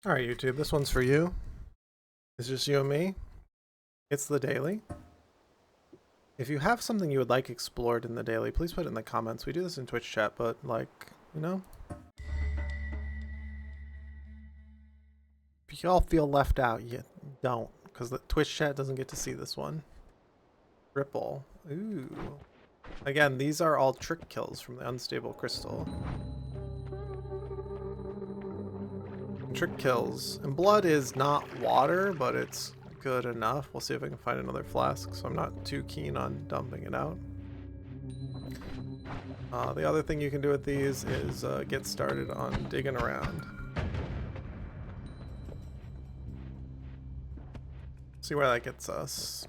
Alright, YouTube, this one's for you. It's just you and me. It's the daily. If you have something you would like explored in the daily, please put it in the comments. We do this in Twitch chat, but if you all feel left out, you don't, because the Twitch chat doesn't get to see this one. Ripple. Ooh. Again, these are all trick kills from the unstable crystal. Trick kills. And blood is not water, but it's good enough. We'll see if I can find another flask, so I'm not too keen on dumping it out. The other thing you can do with these is get started on digging around. See where that gets us.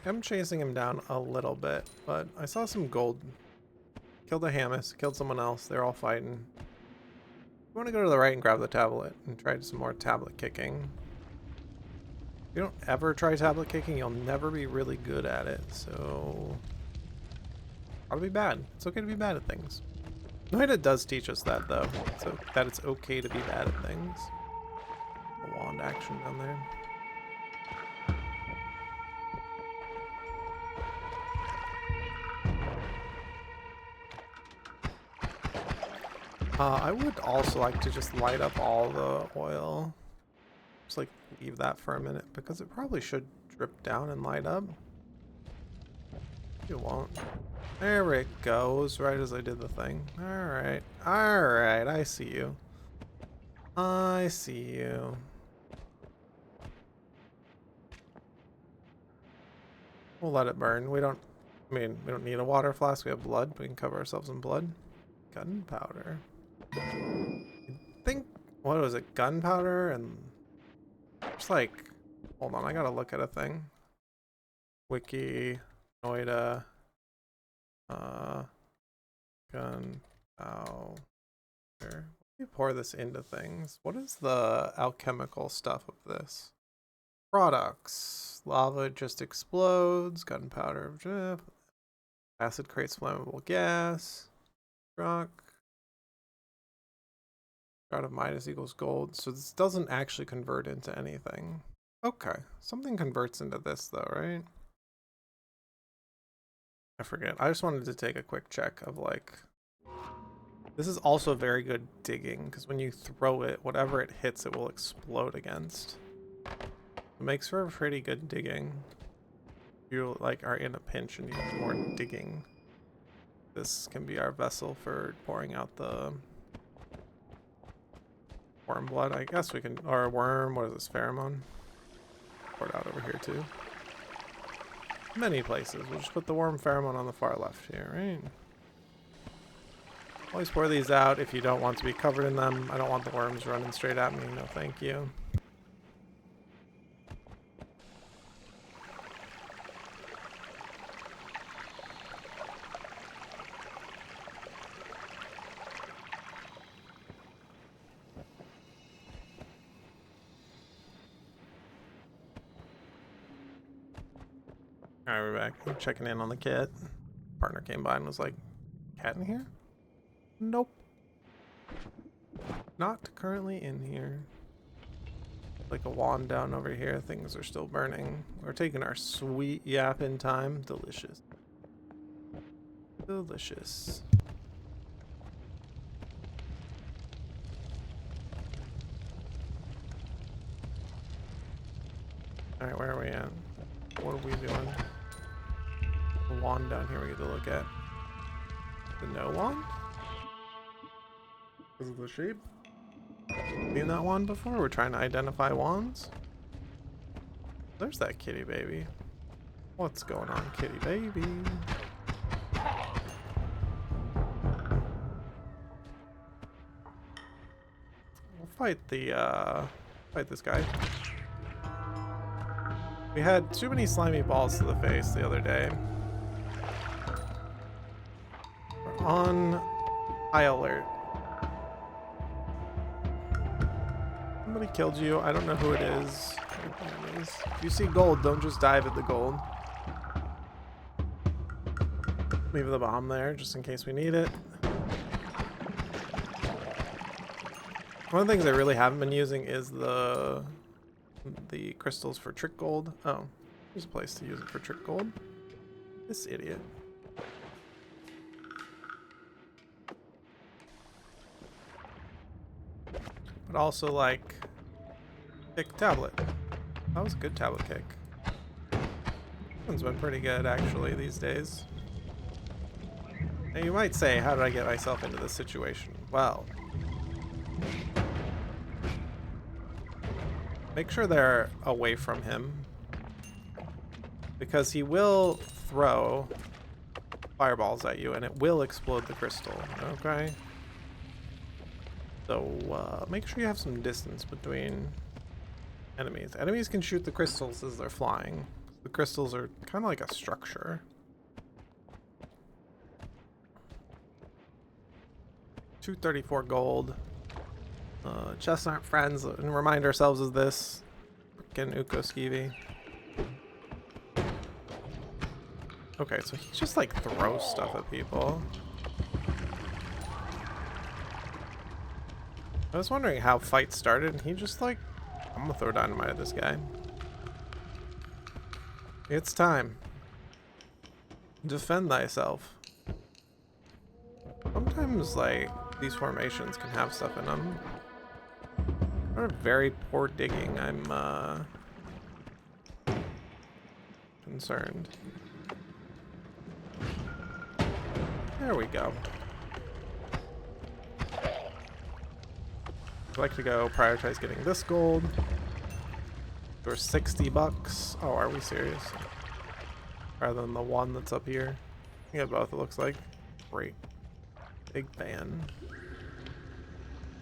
I'm chasing him down a little bit, but I saw some gold. Killed a Hamas, killed someone else. They're all fighting. You want to go to the right and grab the tablet and try some more tablet kicking. If you don't ever try tablet kicking, you'll never be really good at it, so probably be bad. It's okay to be bad at things. Noita does teach us that, though, so that it's okay to be bad at things. A wand action down there. I would also like to just light up all the oil. Just like leave that for a minute because it probably should drip down and light up. It won't. There it goes, right as I did the thing. Alright. Alright, I see you. I see you. We'll let it burn. We don't need a water flask. We have blood. We can cover ourselves in blood. Gunpowder. I think, what was it? Gunpowder and just like, hold on, I gotta look at a thing. Wiki, Noita, gunpowder. Let me pour this into things. What is the alchemical stuff of this? Products. Lava just explodes. Gunpowder. Acid creates flammable gas. Rock. Out of minus equals gold. So this doesn't actually convert into anything. Okay. Something converts into this though, right? I forget. I just wanted to take a quick check of like... This is also very good digging, because when you throw it, whatever it hits, it will explode against. It makes for a pretty good digging. You like are in a pinch and need more digging. This can be our vessel for pouring out the worm blood. I guess we can, or a worm. What is this, pheromone? Pour it out over here too. Many places. We'll just put the worm pheromone on the far left here, right? Always pour these out if you don't want to be covered in them. I don't want the worms running straight at me. No, thank you. Alright, we're back. I'm checking in on the cat. Partner came by and was like, cat in here? Nope. Not currently in here. Like a wand down over here. Things are still burning. We're taking our sweet yapping time. Delicious. Delicious. Alright, where are we at? What are we doing? The wand down here we get to look at. The no wand? Is it the shape? Seen that wand before? We're trying to identify wands. There's that kitty baby. What's going on, kitty baby? We'll fight this guy. We had too many slimy balls to the face the other day. We're on high alert. Somebody killed you. I don't know who it is. If you see gold, don't just dive at the gold. Leave the bomb there just in case we need it. One of the things I really haven't been using is the crystals for trick gold. Oh, there's a place to use it for trick gold. This idiot. But also like kick tablet. That was a good tablet kick. This one's been pretty good actually these days. Now you might say, how did I get myself into this situation? Well, make sure they're away from him, because he will throw fireballs at you and it will explode the crystal, okay? So make sure you have some distance between enemies. Enemies can shoot the crystals as they're flying. The crystals are kind of like a structure. 234 gold. Chests aren't friends, and remind ourselves of this. Frickin' Sädekivi. Okay, so he just like throws stuff at people. I was wondering how fights started, and he just like, I'm gonna throw dynamite at this guy. It's time. Defend thyself. Sometimes like these formations can have stuff in them. They're very poor digging. I'm concerned. There we go. I'd like to go prioritize getting this gold for 60 bucks. Oh, are we serious? Rather than the one that's up here. We have both, it looks like. Great. Big fan.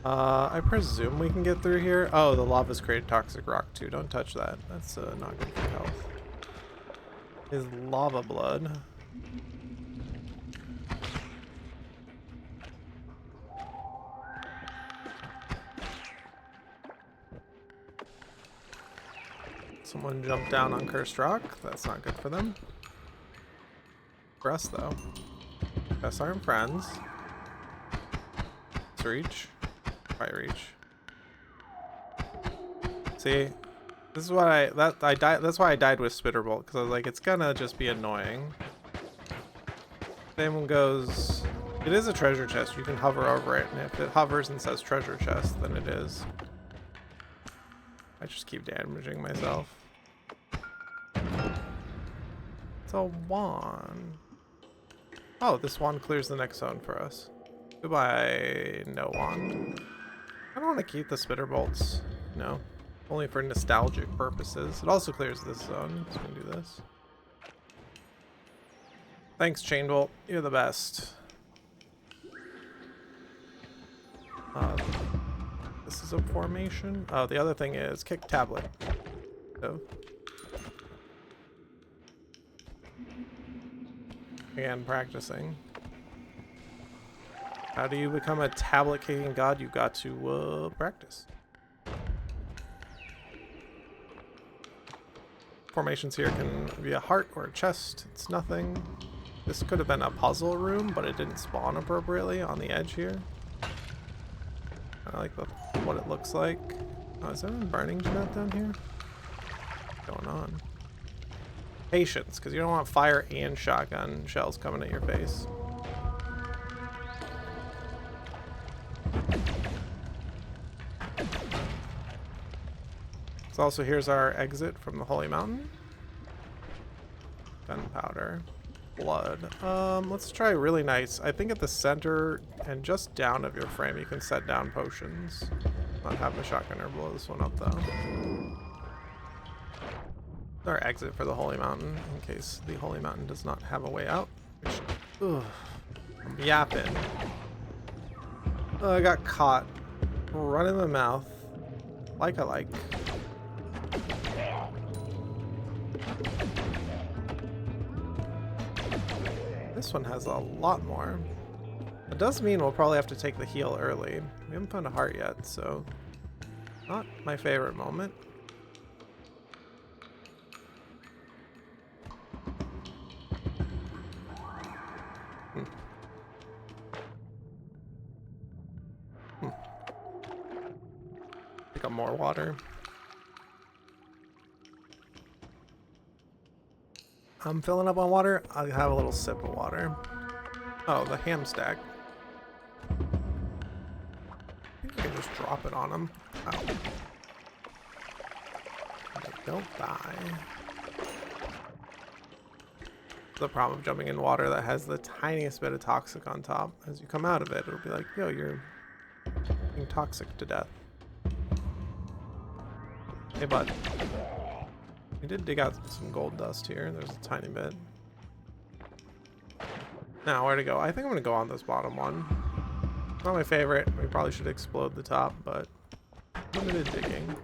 I presume we can get through here. Oh, the lava's created toxic rock too. Don't touch that. That's not good for health. Is lava blood. Someone jumped down on cursed rock. That's not good for them. For us though. Us aren't friends. Let's reach. Try reach. See, this is why I died. That's why I died with Spitterbolt, because I was like, it's gonna just be annoying. Same one goes. It is a treasure chest. You can hover over it, and if it hovers and says treasure chest, then it is. I just keep damaging myself. It's a wand. Oh, this wand clears the next zone for us. Goodbye, no wand. I don't want to keep the Spitterbolts. No. Only for nostalgic purposes. It also clears this zone, so we can do this. Thanks, Chainbolt. You're the best. This is a formation. Oh, the other thing is kick tablet. So. Again, practicing. How do you become a tablet kicking god? You got to practice. Formations here can be a heart or a chest. It's nothing. This could have been a puzzle room, but it didn't spawn appropriately on the edge here. I like what it looks like. Oh, is there a burning jet down here? What's going on? Patience, because you don't want fire and shotgun shells coming at your face. So also here's our exit from the Holy Mountain. Gunpowder. Blood. Let's try really nice. I think at the center and just down of your frame you can set down potions. Not have the shotgunner blow this one up though. Our exit for the Holy Mountain in case the Holy Mountain does not have a way out. Which, ugh, I'm yapping. I got caught running my mouth like I like. This one has a lot more. It does mean we'll probably have to take the heal early. We haven't found a heart yet, so not my favorite moment. up more water. I'm filling up on water. I'll have a little sip of water. Oh, the ham stack. I think I can just drop it on them. Oh. They don't die. The problem of jumping in water that has the tiniest bit of toxic on top. As you come out of it, it'll be like, yo, you're being toxic to death. Hey, bud. We did dig out some gold dust here. There's a tiny bit. Now, where to go? I think I'm going to go on this bottom one. Not my favorite. We probably should explode the top, but limited digging.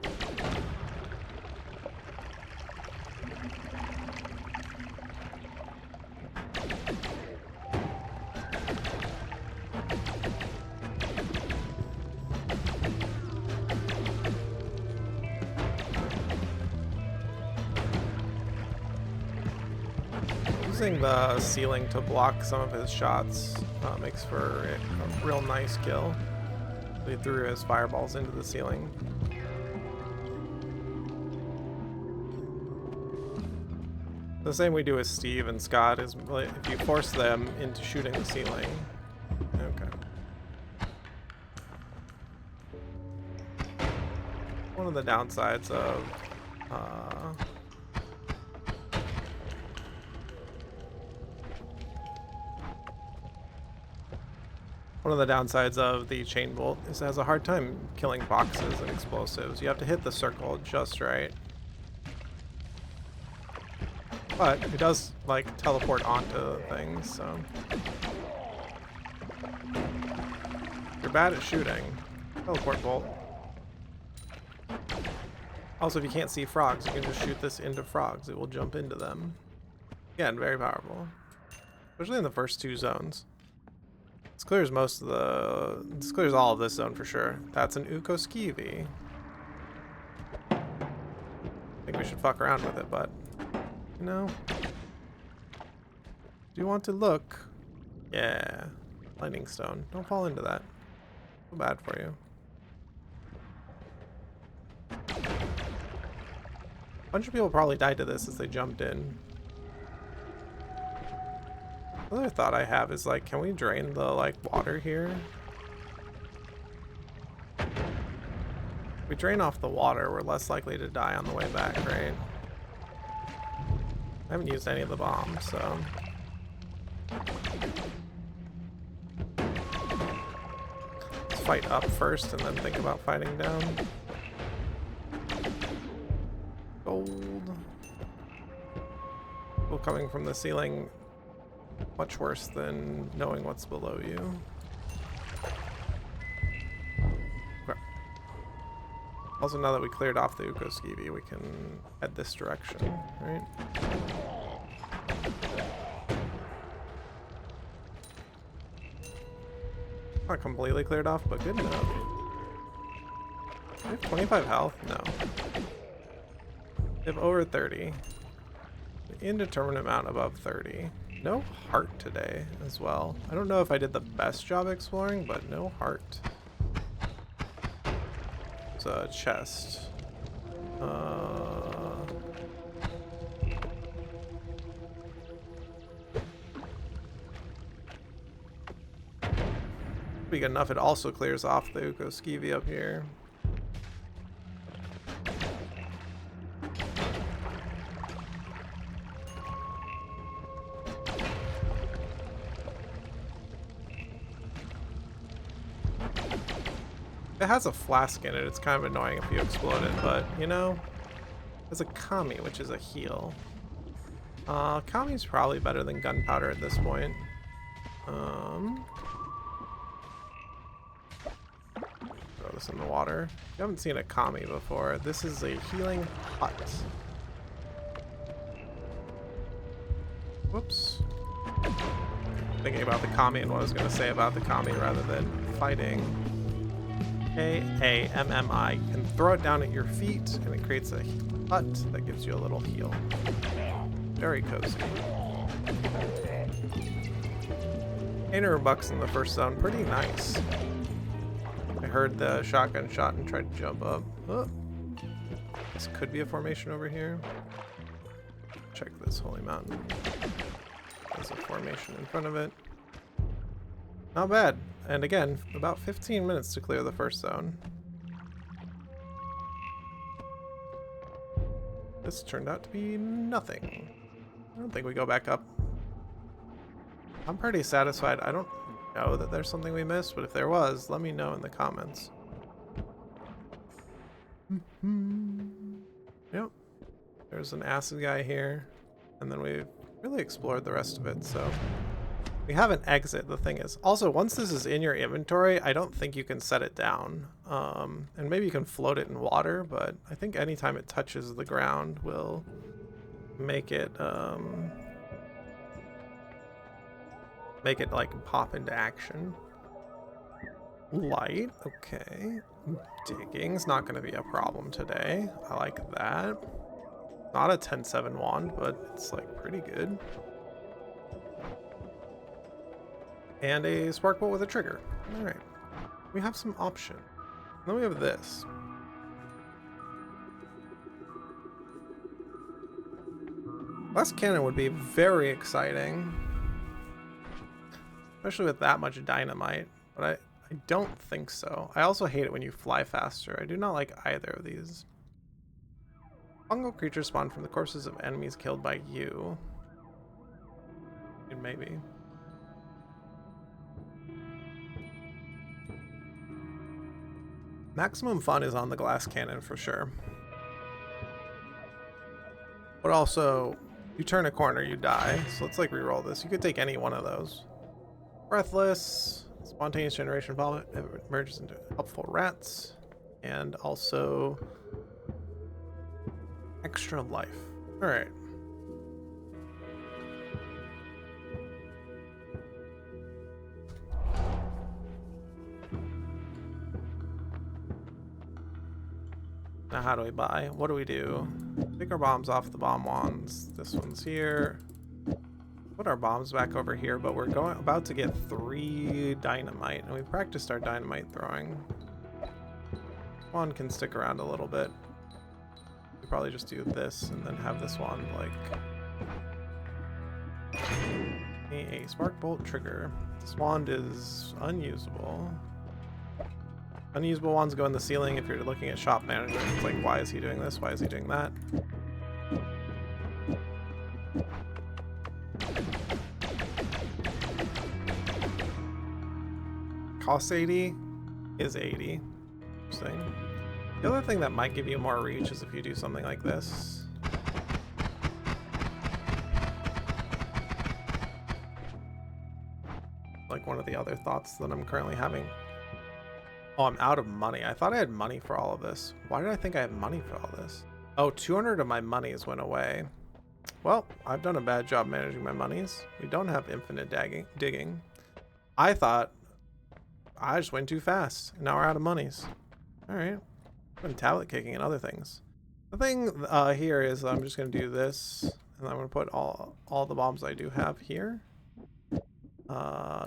Using the ceiling to block some of his shots makes for a real nice kill. He threw his fireballs into the ceiling. The same we do with Steve and Scott is if you force them into shooting the ceiling. Okay. One of the downsides of the chain bolt is it has a hard time killing boxes and explosives. You have to hit the circle just right. But it does like teleport onto things, so if you're bad at shooting, teleport bolt. Also, if you can't see frogs, you can just shoot this into frogs. It will jump into them. Again, very powerful. Especially in the first two zones. This clears this clears all of this zone for sure. That's an Sädekivi. I think we should fuck around with it, but you know. Do you want to look? Yeah. Lightning stone. Don't fall into that. So bad for you. A bunch of people probably died to this as they jumped in. Another thought I have is like, can we drain the like water here? If we drain off the water, we're less likely to die on the way back, right? I haven't used any of the bombs, so. Let's fight up first and then think about fighting down. Gold. People coming from the ceiling. Much worse than knowing what's below you. Okay. Also, now that we cleared off the Sädekivi, we can head this direction, right? Not completely cleared off, but good enough. We have 25 health? No. We have over 30. An indeterminate amount above 30. No heart today as well. I don't know if I did the best job exploring, but no heart. It's a chest. Be good enough. It also clears off the Sädekivi up here. It has a flask in it. It's kind of annoying if you explode it, but you know, there's a Kami, which is a heal. Kami's probably better than gunpowder at this point. Throw this in the water. If you haven't seen a Kami before, this is a healing hut. Whoops. Thinking about the Kami and what I was going to say about the Kami rather than fighting. K-A-M-M-I. You can throw it down at your feet and it creates a hut that gives you a little heal. Very cozy. 800 bucks in the first zone. Pretty nice. I heard the shotgun shot and tried to jump up. Oh. This could be a formation over here. Check this holy mountain. There's a formation in front of it. Not bad. And again, about 15 minutes to clear the first zone. This turned out to be nothing. I don't think we go back up. I'm pretty satisfied. I don't know that there's something we missed, but if there was, let me know in the comments. Yep. There's an acid guy here, and then we've really explored the rest of it, so we have an exit. The thing is, also, once this is in your inventory, I don't think you can set it down. And maybe you can float it in water, but I think anytime it touches the ground will make it like pop into action. Light, okay. Digging's not going to be a problem today. I like that. Not a 10-7 wand, but it's like pretty good. And a spark bolt with a trigger. All right, we have some option. Then we have this. Glass cannon would be very exciting, especially with that much dynamite, but I don't think so. I also hate it when you fly faster. I do not like either of these. Fungal creatures spawn from the corpses of enemies killed by you. Maybe. Maximum fun is on the glass cannon for sure. But also, you turn a corner, you die. So let's like reroll this. You could take any one of those. Breathless, spontaneous generation vomit emerges into helpful rats, and also extra life. All right. Now how do we buy? What do we do? Take our bombs off the bomb wands. This one's here. Put our bombs back over here, but we're about to get 3 dynamite, and we practiced our dynamite throwing. One can stick around a little bit. We probably just do this and then have this wand like a spark bolt trigger. This wand is unusable. Unusable wands go in the ceiling if you're looking at shop management. It's like, why is he doing this? Why is he doing that? Cost 80 is 80. Interesting. The other thing that might give you more reach is if you do something like this. Like one of the other thoughts that I'm currently having. Oh, I'm out of money. I thought I had money for all of this. Why did I think I had money for all this? Oh, 200 of my monies went away. Well, I've done a bad job managing my monies. We don't have infinite digging. I thought I just went too fast. And now we're out of monies. All right. I've been tablet kicking and other things. The thing here is I'm just going to do this. And I'm going to put all the bombs I do have here.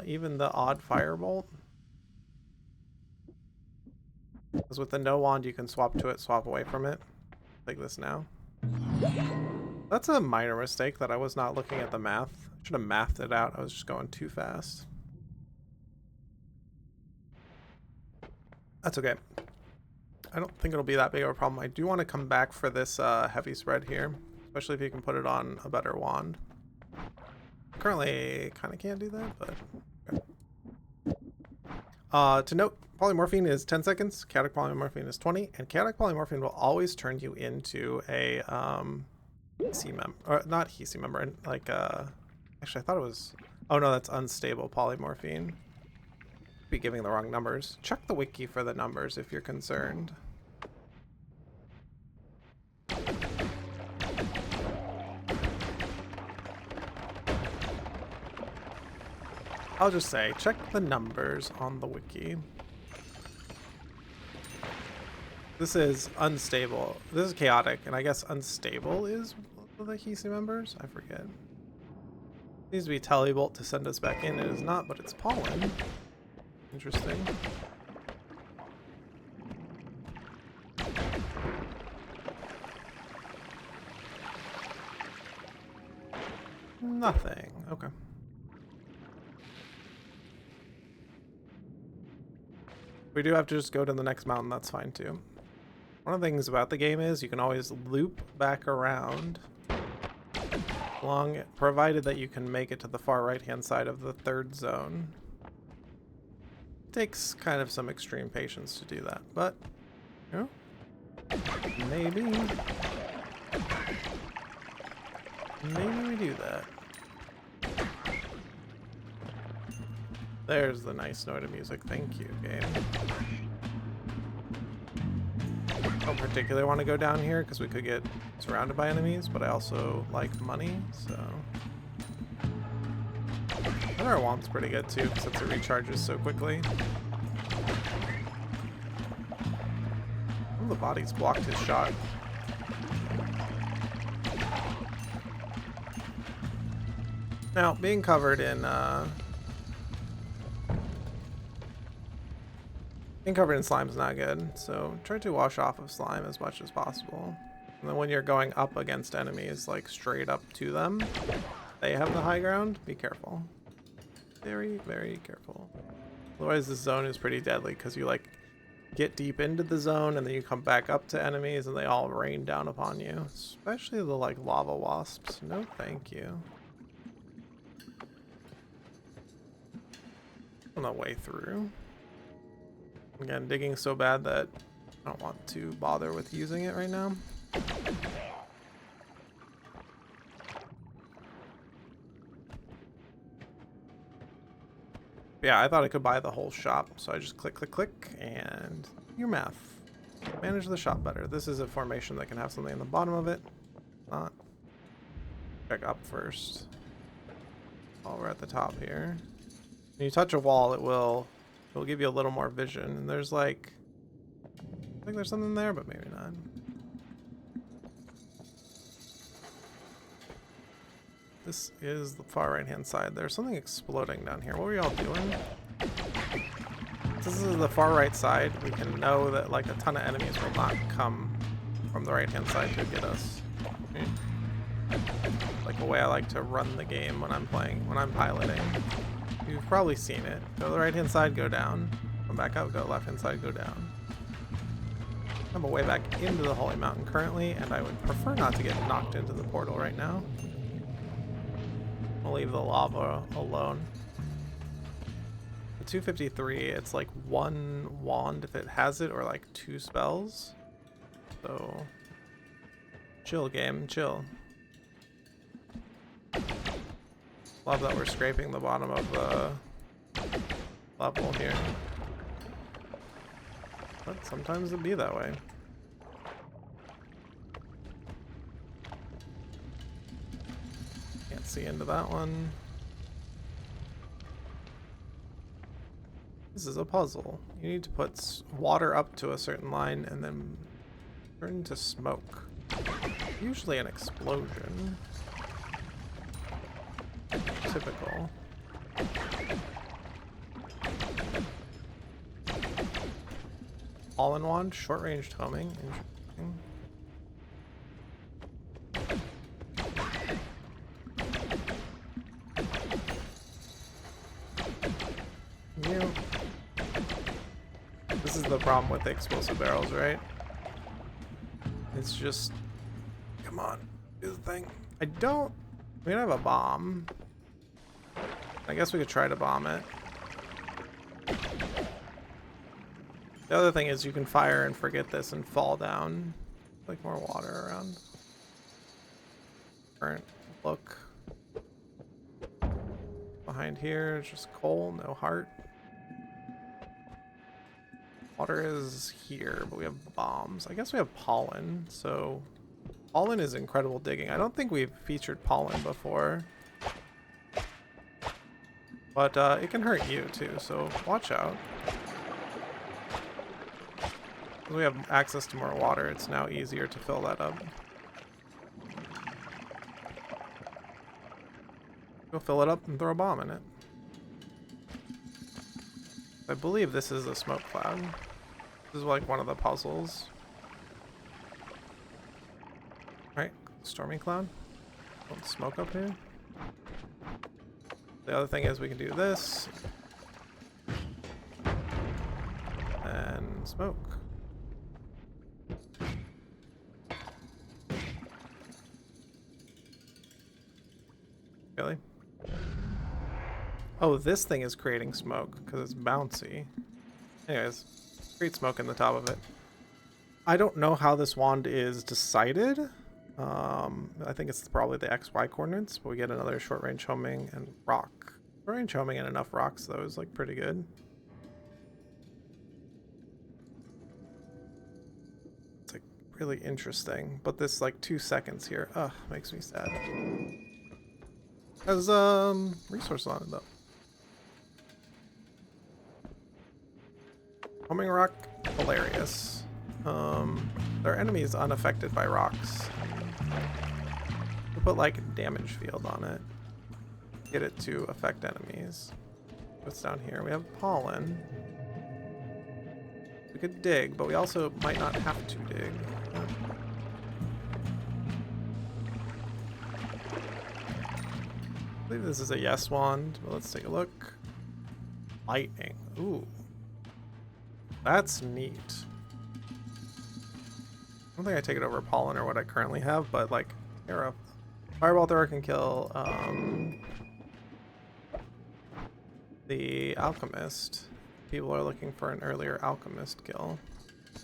Even the odd firebolt. Because with the no wand, you can swap to it, swap away from it. Like this now. That's a minor mistake that I was not looking at the math. I should have mathed it out. I was just going too fast. That's okay. I don't think it'll be that big of a problem. I do want to come back for this heavy spread here. Especially if you can put it on a better wand. Currently, kind of can't do that, but... Okay. To note, polymorphine is 10 seconds, chaotic polymorphine is 20, and chaotic polymorphine will always turn you into a HC member, or not HC member, like actually I thought it was, oh no, that's unstable polymorphine. Be giving the wrong numbers. Check the wiki for the numbers if you're concerned. I'll just say, check the numbers on the wiki. This is unstable. This is chaotic, and I guess unstable is the HC members? I forget. It needs to be Telebolt to send us back in. It is not, but it's pollen. Interesting. Nothing. Okay. We do have to just go to the next mountain, that's fine too. One of the things about the game is you can always loop back around, provided that you can make it to the far right hand side of the third zone. It takes kind of some extreme patience to do that, but you know, maybe we do that. There's the nice Noita music. Thank you, game. I don't particularly want to go down here because we could get surrounded by enemies, but I also like money, so. And our Womp's pretty good too, since it recharges so quickly. Oh, the body's blocked his shot. Now, being covered in slime is not good, so try to wash off of slime as much as possible. And then when you're going up against enemies, like straight up to them, they have the high ground, be careful. Very, very careful. Otherwise this zone is pretty deadly because you like get deep into the zone and then you come back up to enemies and they all rain down upon you. Especially the like lava wasps. No thank you. On the way through. Again, digging so bad that I don't want to bother with using it right now. Yeah, I thought I could buy the whole shop, so I just click, and your math. Manage the shop better. This is a formation that can have something in the bottom of it. Not. Check up first. While we're at the top here. When you touch a wall, it'll give you a little more vision. And there's like, I think there's something there, but maybe not. This is the far right hand side. There's something exploding down here. What were y'all doing? This is the far right side. We can know that like a ton of enemies will not come from the right hand side to get us. Okay. Like the way I like to run the game when I'm piloting. You've probably seen it. Go to the right hand side, go down. Come back up, go left hand side, go down. I'm a way back into the Holy Mountain currently, and I would prefer not to get knocked into the portal right now. I'll leave the lava alone. The 253, it's like one wand if it has it, or like 2 spells. So, chill game, chill. Love that we're scraping the bottom of the level here. But sometimes it'd be that way. Can't see into that one. This is a puzzle. You need to put water up to a certain line and then turn to smoke. Usually an explosion. Typical. All in wand, short range homing. Interesting. This is the problem with the explosive barrels, right? It's just, come on, do the thing. We don't have a bomb. I guess we could try to bomb it. The other thing is you can fire and forget this and fall down. Like more water around. Current look. Behind here is just coal, no heart. Water is here, but we have bombs. I guess we have pollen, so pollen is incredible digging. I don't think we've featured pollen before. But it can hurt you too, so watch out. We have access to more water, it's now easier to fill that up. Go fill it up and throw a bomb in it. I believe this is a smoke cloud. This is like one of the puzzles. Alright, stormy cloud. Don't smoke up here. The other thing is we can do this. And smoke. Really? Oh, this thing is creating smoke because it's bouncy. Anyways, create smoke in the top of it. I don't know how this wand is decided. I think it's probably the XY coordinates, but we get another short range homing and rock. Short range homing and enough rocks though is like pretty good. It's like really interesting, but this like 2 seconds here, makes me sad. Has resources on it though. Homing rock, hilarious. Their enemy is unaffected by rocks. We put like damage field on it. Get it to affect enemies. What's down here? We have pollen. We could dig, but we also might not have to dig. I believe this is a yes wand, but let's take a look. Lightning. Ooh. That's neat. I don't think I take it over pollen or what I currently have, but like arrow. Fireball thrower can kill the alchemist. People are looking for an earlier alchemist kill. I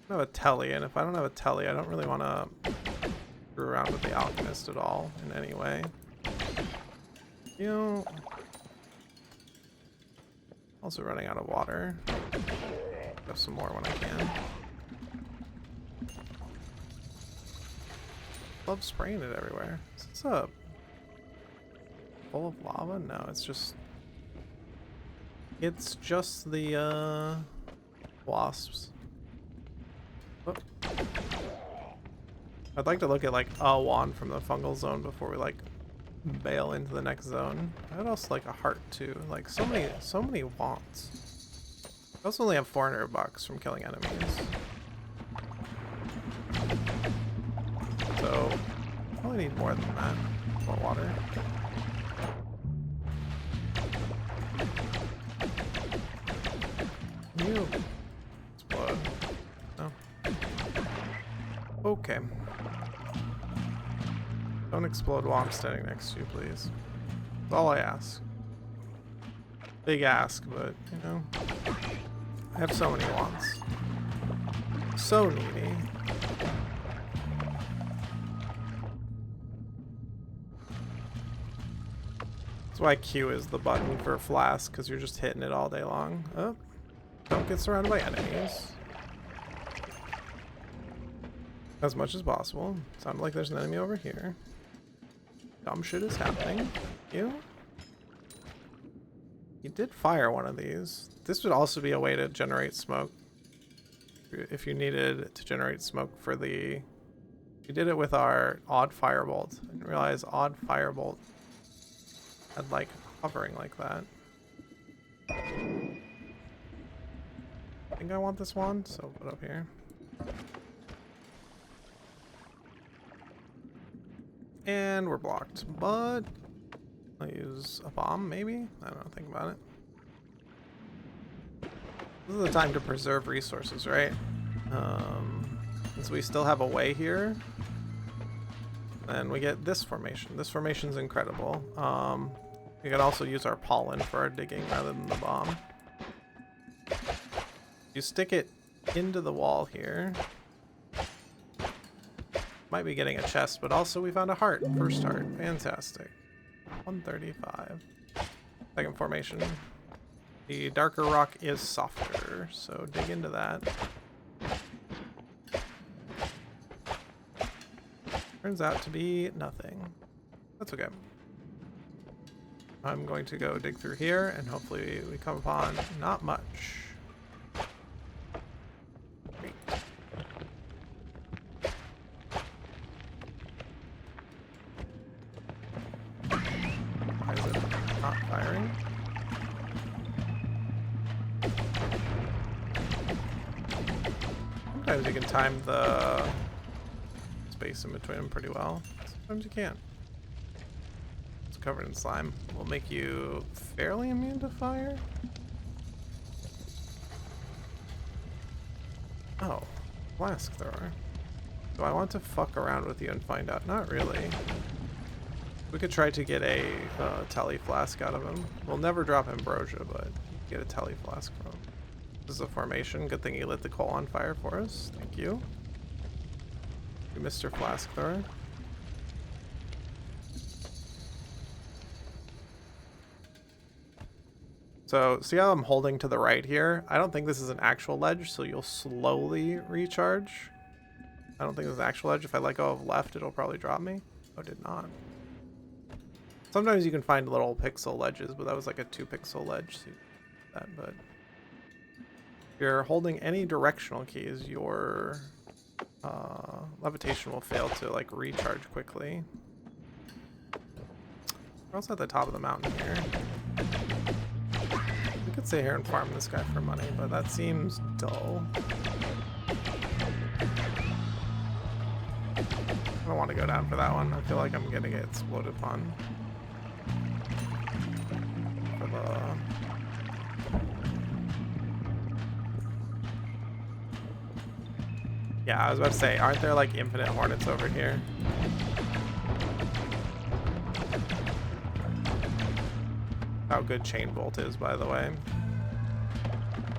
don't have a telly, and if I don't have a telly, I don't really want to screw around with the alchemist at all in any way. You know, also running out of water. Have some more when I can. Love spraying it everywhere. Is this a full of lava? No, it's just the wasps. Oh. I'd like to look at like a wand from the fungal zone before we like bail into the next zone. I'd also like a heart too. Like so many wands. I also only have $400 from killing enemies. So, probably need more than that. More water. You explode. No. Okay. Don't explode while I'm standing next to you, please. That's all I ask. Big ask, but, you know. I have so many wands. So needy. That's why Q is the button for flask, because you're just hitting it all day long. Oh, don't get surrounded by enemies. As much as possible. Sounded like there's an enemy over here. Dumb shit is happening. You did fire one of these. This would also be a way to generate smoke. If you needed to generate smoke for the... We did it with our odd firebolt. I didn't realize odd firebolt had like hovering like that. I think I want this wand, so I'll put it up here. And we're blocked, but I'll use a bomb maybe? I don't know, think about it. This is the time to preserve resources, right? Since we still have a way here, then we get this formation. This formation's incredible. We can also use our pollen for our digging rather than the bomb. You stick it into the wall here. Might be getting a chest, but also we found a heart. First heart. Fantastic. 135. Second formation. The darker rock is softer, so dig into that. Turns out to be nothing. That's okay. I'm going to go dig through here, and hopefully we come upon not much. Great. Why is it not firing? Sometimes you can time the space in between them pretty well. Sometimes you can't. covered in slime. Will make you fairly immune to fire. Oh, flask thrower. Do I want to fuck around with you and find out? Not really. We could try to get a tele flask out of him. We'll never drop ambrosia, but get a tele flask from him. This is a formation. Good thing he lit the coal on fire for us. Thank you. Mr. Flask thrower. So see how I'm holding to the right here? I don't think this is an actual ledge, so you'll slowly recharge. I don't think this is an actual ledge. If I let go of left, it'll probably drop me. Oh, it did not. Sometimes you can find little pixel ledges, but that was like a 2-pixel ledge. So but if you're holding any directional keys, your levitation will fail to like recharge quickly. We're also at the top of the mountain here. We could stay here and farm this guy for money, but that seems dull. I don't want to go down for that one. I feel like I'm gonna get exploded upon. For the... Yeah, I was about to say, aren't there like infinite hornets over here? How good chain bolt is, by the way.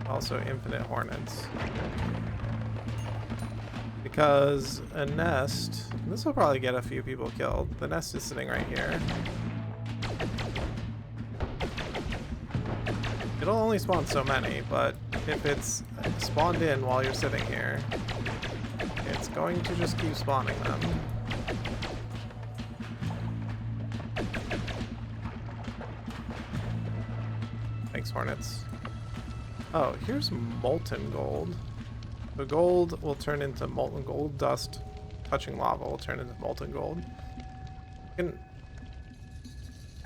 Also infinite hornets. Because a nest, this will probably get a few people killed. The nest is sitting right here. It'll only spawn so many, but if it's spawned in while you're sitting here, it's going to just keep spawning them. Thanks, hornets. Oh, here's molten gold. The gold will turn into molten gold. Dust touching lava will turn into molten gold. You can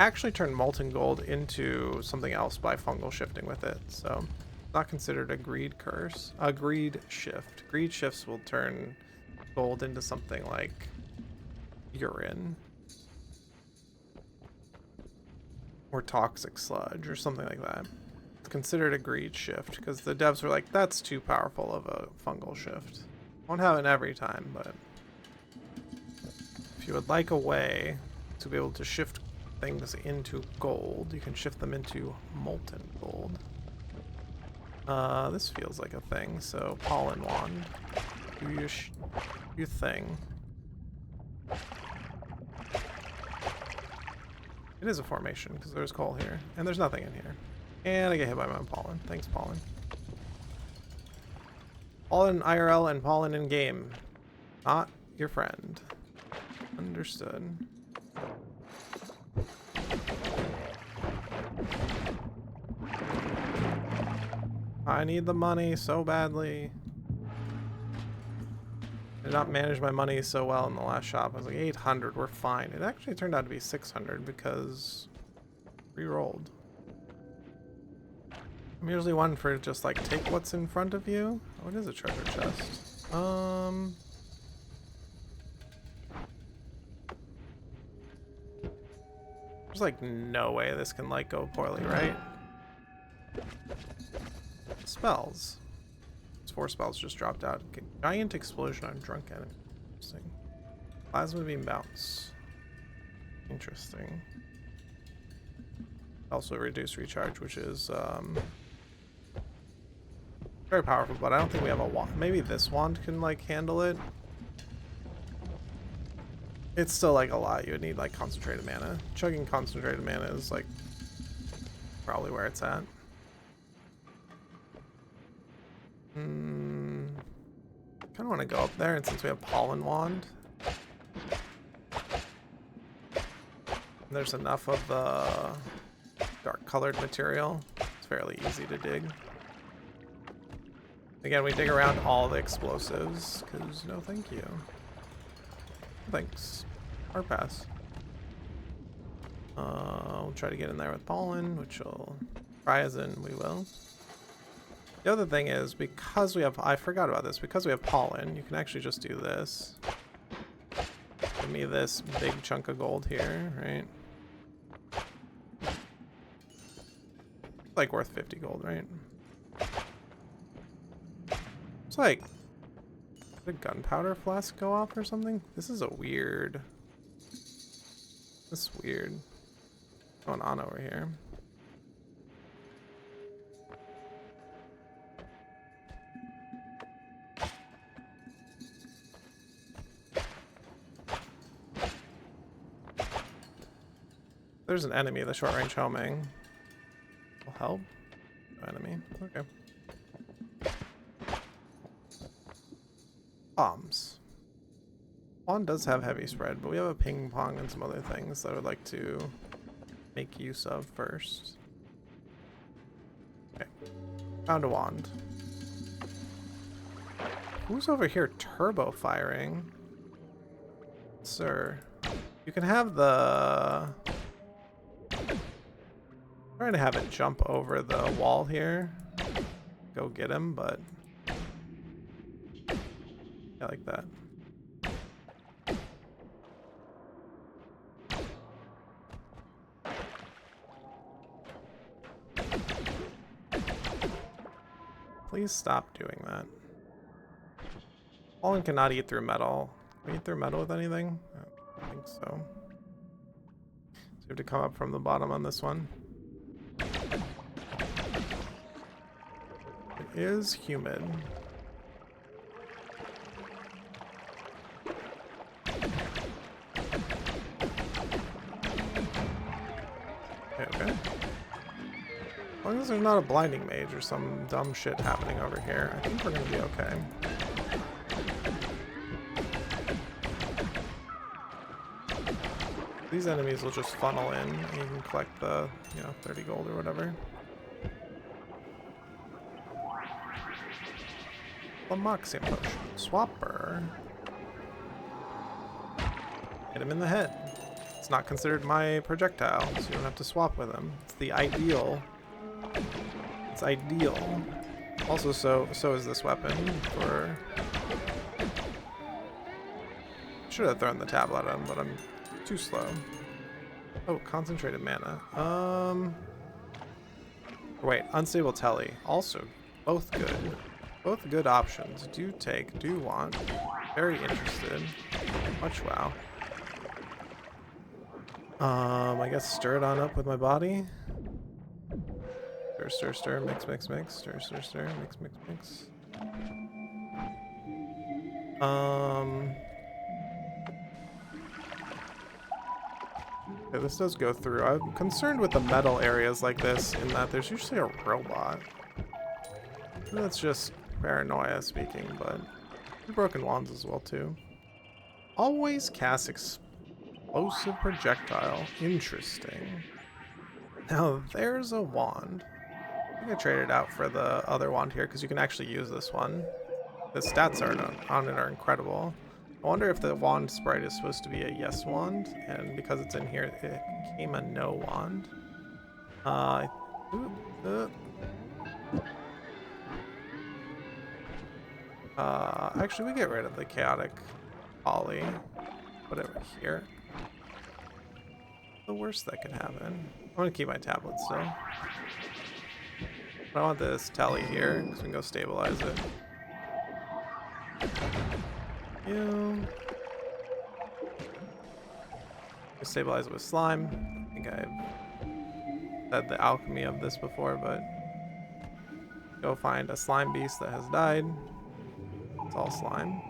actually turn molten gold into something else by fungal shifting with it. So it's not considered a greed curse. A greed shift. Greed shifts will turn gold into something like urine. Or toxic sludge or something like that. It's considered a greed shift because the devs were like, that's too powerful of a fungal shift. Won't have it every time, but if you would like a way to be able to shift things into gold, you can shift them into molten gold. This feels like a thing, so pollen wand. Do your thing. It is a formation because there's coal here, and there's nothing in here. And I get hit by my own pollen. Thanks, pollen. Pollen IRL and pollen in game. Not your friend. Understood. I need the money so badly. I did not manage my money so well in the last shop. I was like, 800, we're fine. It actually turned out to be 600 because re-rolled. I'm usually one for just like take what's in front of you. Oh, it is a treasure chest. There's like no way this can like go poorly, right? Spells. These 4 spells just dropped out. Giant explosion on drunk enemy. Interesting. Plasma beam bounce. Interesting. Also reduce recharge, which is very powerful, but I don't think we have a wand. Maybe this wand can like handle it. It's still like a lot. You would need like concentrated mana. Chugging concentrated mana is like probably where it's at. Kind of want to go up there, and since we have pollen wand, there's enough of the dark colored material. It's fairly easy to dig. Again, we dig around all the explosives, because no thank you. Thanks. Hard pass. We'll try to get in there with pollen, which will try as in we will. The other thing is, because we have, I forgot about this, because we have pollen, you can actually just do this. Give me this big chunk of gold here, right? Like worth 50 gold, right? It's like, did a gunpowder flask go off or something? This is a weird. This is weird. What's going on over here? There's an enemy, the short range homing. Will help. No enemy. Okay. Bombs. Juan does have heavy spread, but we have a ping pong and some other things that I would like to make use of first. Okay. Found a wand. Who's over here turbo firing? Sir. You can have the... I'm trying to have it jump over the wall here. Go get him, but... I like that. Please stop doing that. Fallen cannot eat through metal. Can we eat through metal with anything? I don't think so. So we have to come up from the bottom on this one. It is humid. Okay. As long as there's not a blinding mage or some dumb shit happening over here, I think we're gonna be okay. These enemies will just funnel in and you can collect the, 30 gold or whatever. A Moxie potion. Swapper. Hit him in the head. It's not considered my projectile, so you don't have to swap with him. It's the ideal. It's ideal. Also, so is this weapon for... Should have thrown the tablet at him, but I'm too slow. Oh, concentrated mana. Wait, unstable telly. Also, both good. Both good options. Do take, do want. Very interested. Much wow. I guess stir it on up with my body. Stir, stir, stir, mix, mix, mix. Stir, stir, stir, mix, mix, mix. Okay, this does go through. I'm concerned with the metal areas like this in that there's usually a robot. Maybe that's just paranoia speaking, but broken wands as well too. Always cast explosive projectile. Interesting. Now there's a wand. I think I traded it out for the other wand here because you can actually use this one. The stats on it are incredible. I wonder if the wand sprite is supposed to be a yes wand, and because it's in here, it became a no wand. Actually, we get rid of the chaotic poly. Put it right here. The worst that could happen. I'm gonna keep my tablet still. I want this tally here, because we can go stabilize it. Stabilize it with slime. I think I've said the alchemy of this before, but go find a slime beast that has died. It's all slime.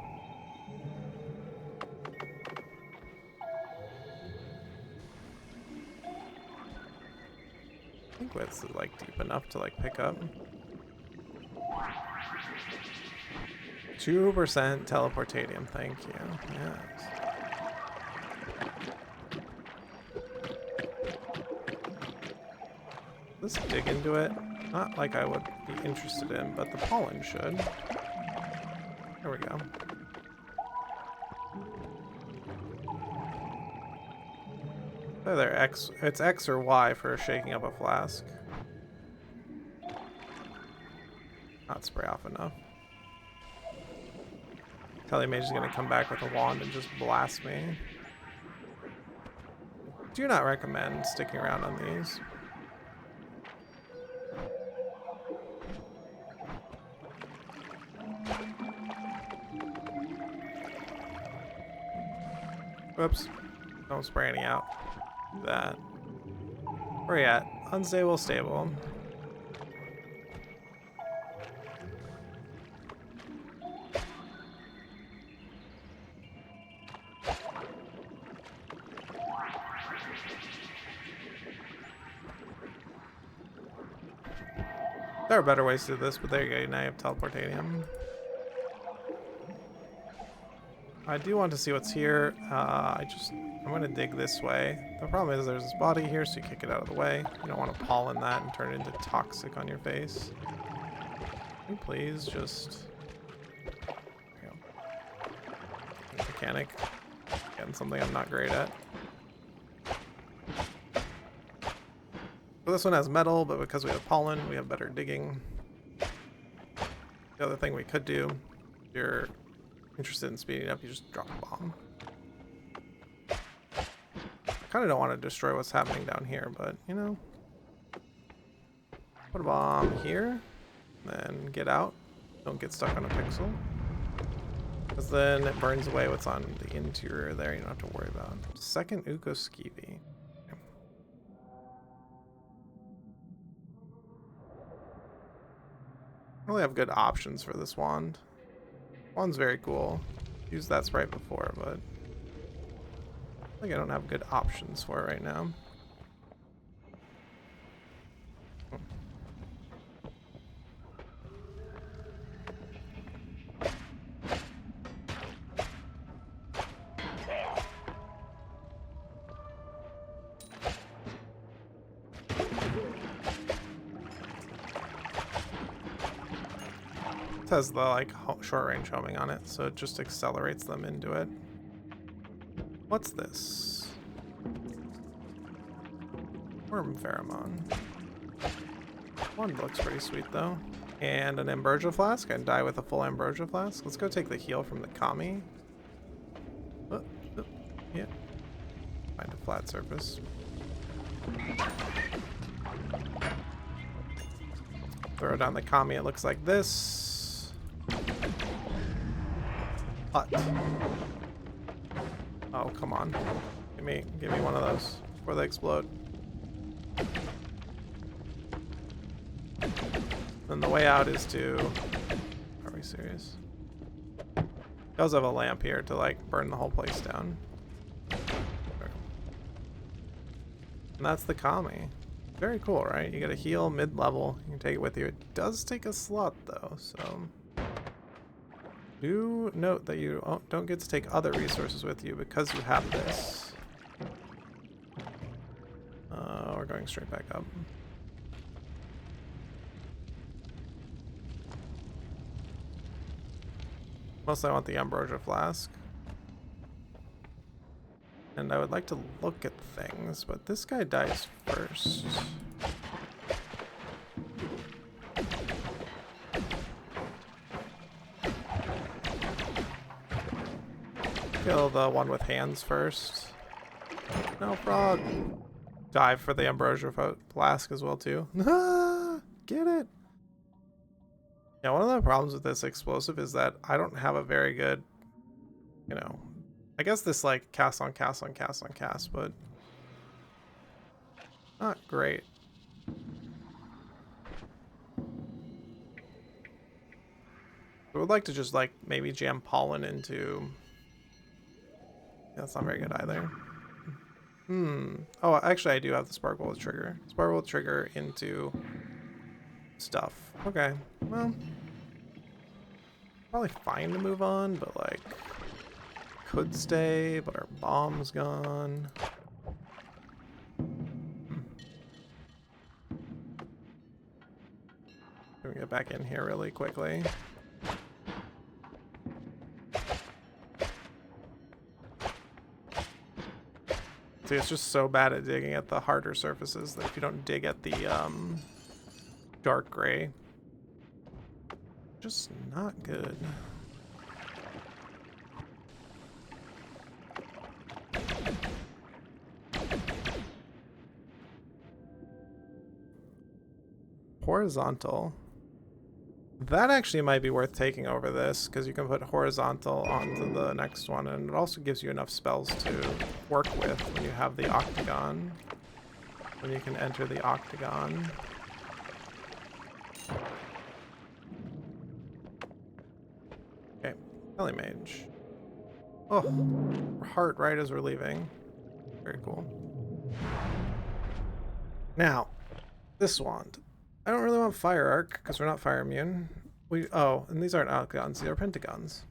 I think this is like deep enough to like pick up. 2% teleportatium, thank you. Yes. Let's dig into it. Not like I would be interested in, but the pollen should. There we go. Oh, there, X. It's X or Y for shaking up a flask. Not spray off enough. Telemage is gonna come back with a wand and just blast me. Do not recommend sticking around on these. Whoops. Don't spray any out. Do that. Where are you at? Unstable, stable. There are better ways to do this, but there you go. Now you have teleportanium. I do want to see what's here. I'm going to dig this way. The problem is there's this body here, so you kick it out of the way. You don't want to pollen that and turn it into toxic on your face. Can you please just... There you go. Mechanic. Getting something I'm not great at. So this one has metal, but because we have pollen, we have better digging. The other thing we could do, if you're interested in speeding up, you just drop a bomb. I kind of don't want to destroy what's happening down here, but you know. Put a bomb here, then get out. Don't get stuck on a pixel. Because then it burns away what's on the interior there, you don't have to worry about. Second Sädekivi. I don't really have good options for this wand. Wand's very cool. Used that sprite before, but I think I don't have good options for it right now. It has the like short range homing on it, so it just accelerates them into it. What's this? Worm pheromone. One looks pretty sweet though. And an ambrosia flask. I can die with a full ambrosia flask. Let's go take the heal from the kami. Oh, oh, yeah. Find a flat surface. Throw down the kami. It looks like this. Hut. Oh, come on. Give me one of those before they explode. Then the way out is to... Are we serious? We also have a lamp here to like burn the whole place down. And that's the kami. Very cool, right? You get a heal mid-level. You can take it with you. It does take a slot though, so... Do note that you don't get to take other resources with you because you have this. We're going straight back up. Mostly I want the ambrosia flask. And I would like to look at things, but this guy dies first. Kill the one with hands first. No frog. Dive for the ambrosia flask as well too. Get it. Yeah, one of the problems with this explosive is that I don't have a very good, you know, I guess this like cast on cast on cast on cast, but not great. I would like to just like maybe jam pollen into... That's not very good either. Oh, actually I do have the sparkle with trigger. Sparkle with trigger into stuff. Okay, well, probably fine to move on, but like could stay, but our bomb's gone. Let me get back in here really quickly. See, it's just so bad at digging at the harder surfaces that if you don't dig at the dark gray, just not good. Horizontal. That actually might be worth taking over this, because you can put horizontal onto the next one, and it also gives you enough spells to work with when you have the octagon. When you can enter the octagon. Okay, Kelly Mage. Oh, heart right as we're leaving. Very cool. Now, this wand. I don't really want Fire Arc, because we're not fire immune. Oh, and these aren't octagons, these are pentagons.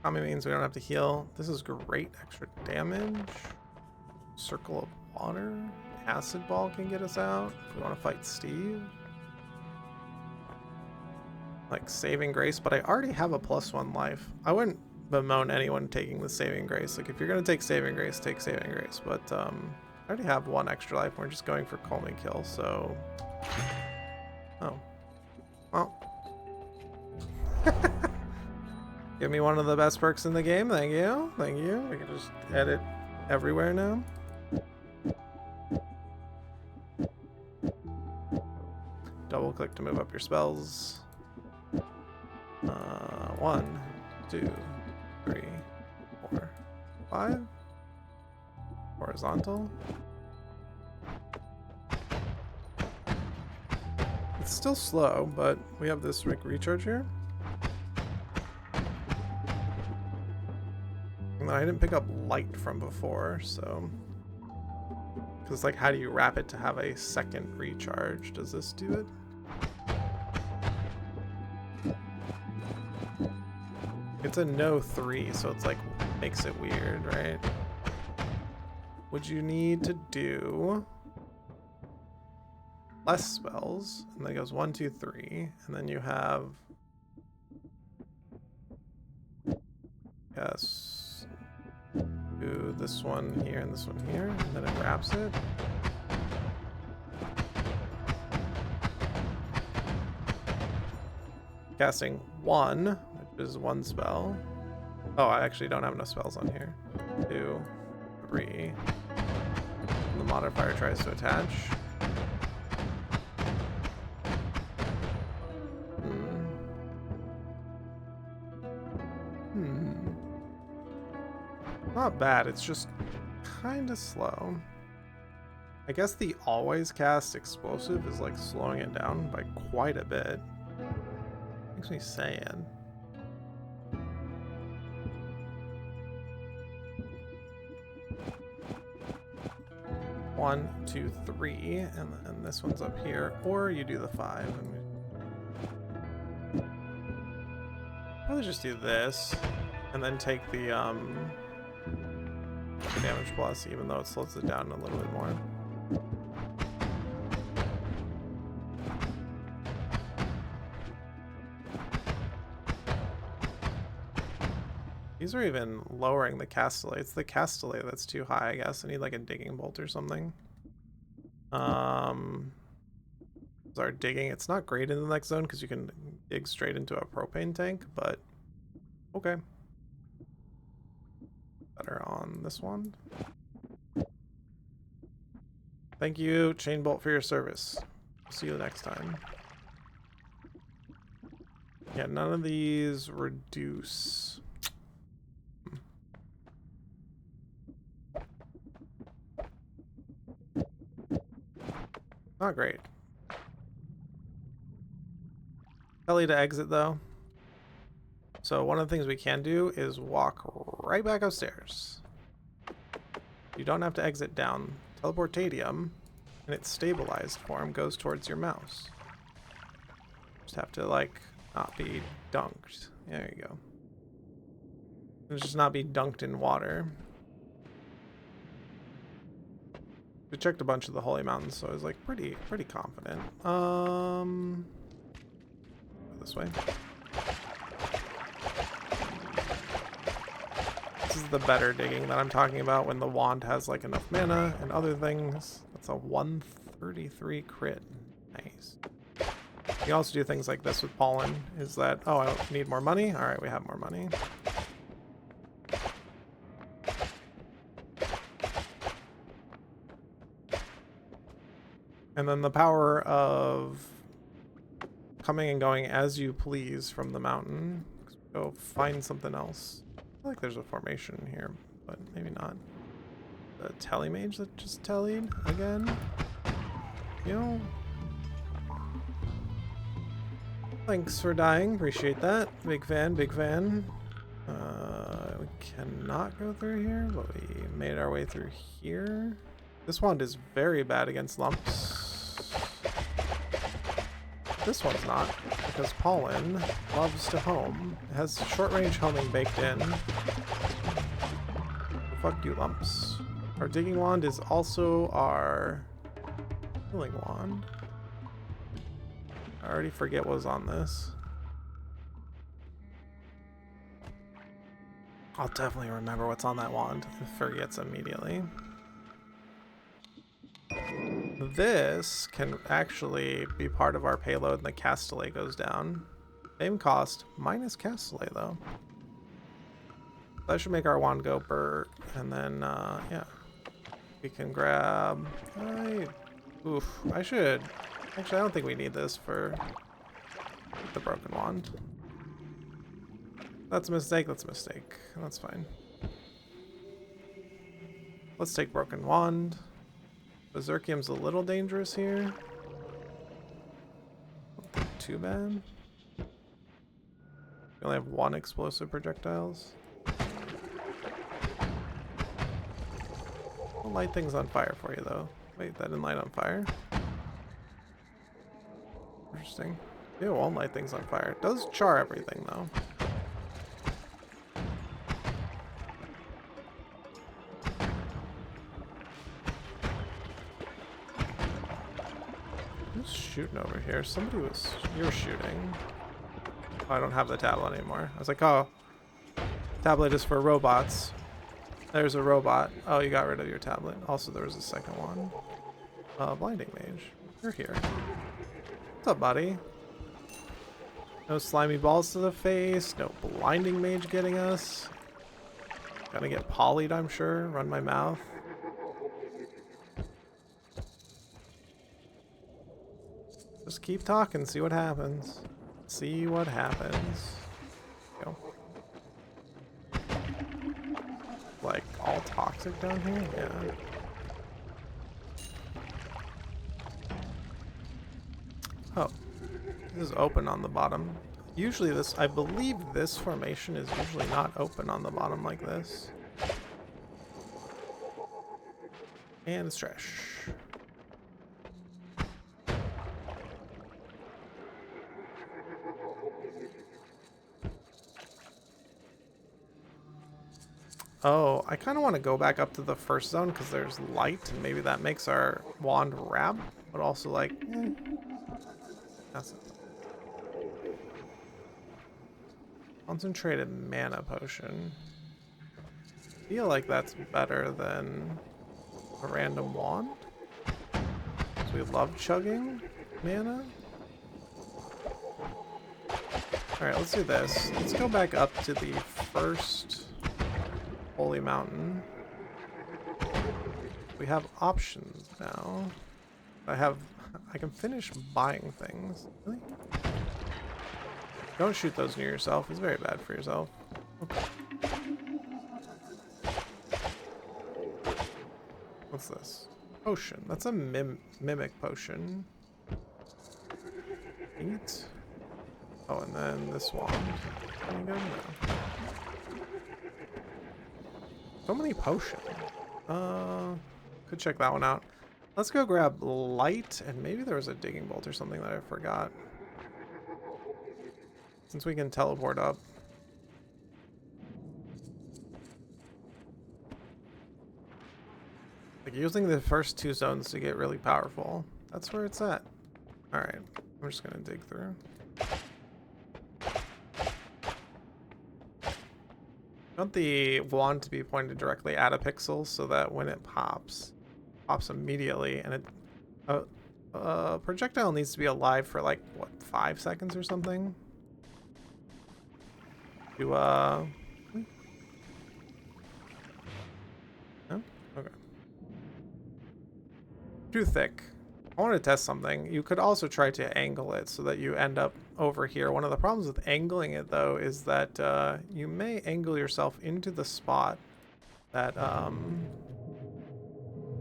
Kami means we don't have to heal. This is great extra damage. Circle of Water. Acid Ball can get us out if we want to fight Steve. Like Saving Grace, but I already have a +1 life. I wouldn't bemoan anyone taking the Saving Grace. Like, if you're going to take Saving Grace, take Saving Grace. But I already have 1 extra life. We're just going for Calming Kill, so... Oh. Well. Give me one of the best perks in the game. Thank you. Thank you. I can just edit everywhere now. Double click to move up your spells. 1, 2, 3, 4, 5. Horizontal. It's still slow, but we have this recharge here. And I didn't pick up light from before, so... Because, like, how do you wrap it to have a second recharge? Does this do it? It's a no 3, so it's like, makes it weird, right? Would you need to do less spells? And then it goes 1, 2, 3, and then you have... Yes. Do this one here and this one here, and then it wraps it. Casting 1, which is 1 spell. Oh, I actually don't have enough spells on here. 2, 3. And the modifier tries to attach. Not bad, it's just kind of slow. I guess the always cast explosive is like slowing it down by quite a bit. Makes me sad. One, 2, 3, and this one's up here, or you do the 5. And probably just do this, and then take the damage plus, even though it slows it down a little bit more. These are even lowering the castellate. It's the castellate that's too high, I guess. I need like a digging bolt or something. Our digging, it's not great in the next zone because you can dig straight into a propane tank, but okay. Better on this one. Thank you, Chain Bolt, for your service. See you next time. Yeah, none of these reduce. Not great. Kelly to exit though. So one of the things we can do is walk right back upstairs. You don't have to exit down. Teleportadium in its stabilized form goes towards your mouse. Just have to like not be dunked. There you go. Just not be dunked in water. We checked a bunch of the holy mountains, so I was like pretty confident. This way. This is the better digging that I'm talking about, when the wand has like enough mana and other things. That's a 133 crit. Nice. You can also do things like this with pollen. Is that, oh, I don't need more money? All right, we have more money. And then the power of coming and going as you please from the mountain. Go find something else. I feel like there's a formation here, but maybe not. The telemage that just tellied again. You know. Thanks for dying. Appreciate that. Big fan, big fan. We cannot go through here, but we made our way through here. This wand is very bad against lumps. This one's not, because pollen loves to home. It has short-range homing baked in. So fuck you, lumps. Our digging wand is also our healing wand. I already forget what was on this. I'll definitely remember what's on that wand. It forgets immediately. This can actually be part of our payload and the castellet goes down. Same cost, minus castellet though. That should make our wand go burr, and then, yeah. We can grab... Oof, I should... Actually, I don't think we need this for the broken wand. That's a mistake, that's a mistake. That's fine. Let's take broken wand. Berserkium's a little dangerous here. Not too bad. We only have one explosive projectiles. I'll light things on fire for you though. Wait, that didn't light on fire? Interesting. It won't light things on fire. It does char everything though. Who's shooting over here? Somebody was... You're shooting. Oh, I don't have the tablet anymore. I was like, oh. Tablet is for robots. There's a robot. Oh, you got rid of your tablet. Also, there was a second one. Blinding mage. You're here. What's up, buddy? No slimy balls to the face. No blinding mage getting us. Gonna get polyed, I'm sure. Run my mouth. Just keep talking, see what happens. See what happens. Go. Like, all toxic down here? Yeah. Oh. This is open on the bottom. Usually this, I believe this formation is usually not open on the bottom like this. And it's trash. Oh, I kind of want to go back up to the first zone because there's light and maybe that makes our wand wrap, but also like, that's it. Concentrated mana potion. I feel like that's better than a random wand. So we love chugging mana. Alright, let's do this. Let's go back up to the first holy mountain. We have options now. I can finish buying things. Really? Don't shoot those near yourself. It's very bad for yourself. Okay. What's this? Potion. That's a mimic potion. Eat. Oh, and then this wand. Can you go? No. So many potions. Could check that one out. Let's go grab light, and maybe there was a digging bolt or something that I forgot. Since we can teleport up. Like using the first two zones to get really powerful. That's where it's at. Alright, I'm just gonna dig through. I want the wand to be pointed directly at a pixel so that when it pops immediately, and it projectile needs to be alive for like what, 5 seconds or something. To no? Okay. Too thick. I want to test something. You could also try to angle it so that you end up over here. One of the problems with angling it, though, is that you may angle yourself into the spot that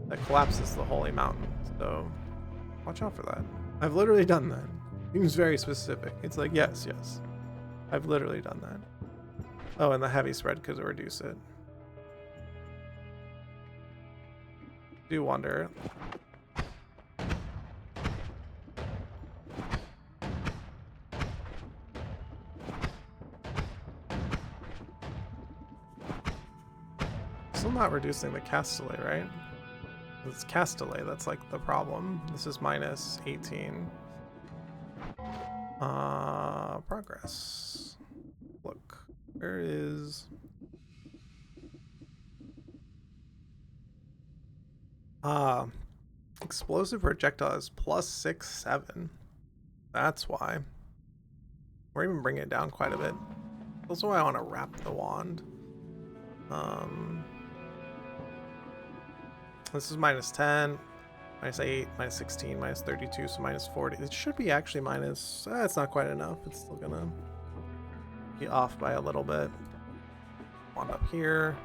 that collapses the holy mountain. So watch out for that. I've literally done that. Seems very specific. It's like, yes, yes. I've literally done that. Oh, and the heavy spread could reduce it. Do wonder. Still not reducing the cast delay, right? It's cast delay that's like the problem. This is minus 18. Progress. Look, where is... explosive projectile is plus 6, 7. That's why. Or even bring it down quite a bit. That's why I want to wrap the wand. This is minus 10, minus 8, minus 16, minus 32, so minus 40. It should be actually minus... it's not quite enough. It's still gonna be off by a little bit. Wand up here.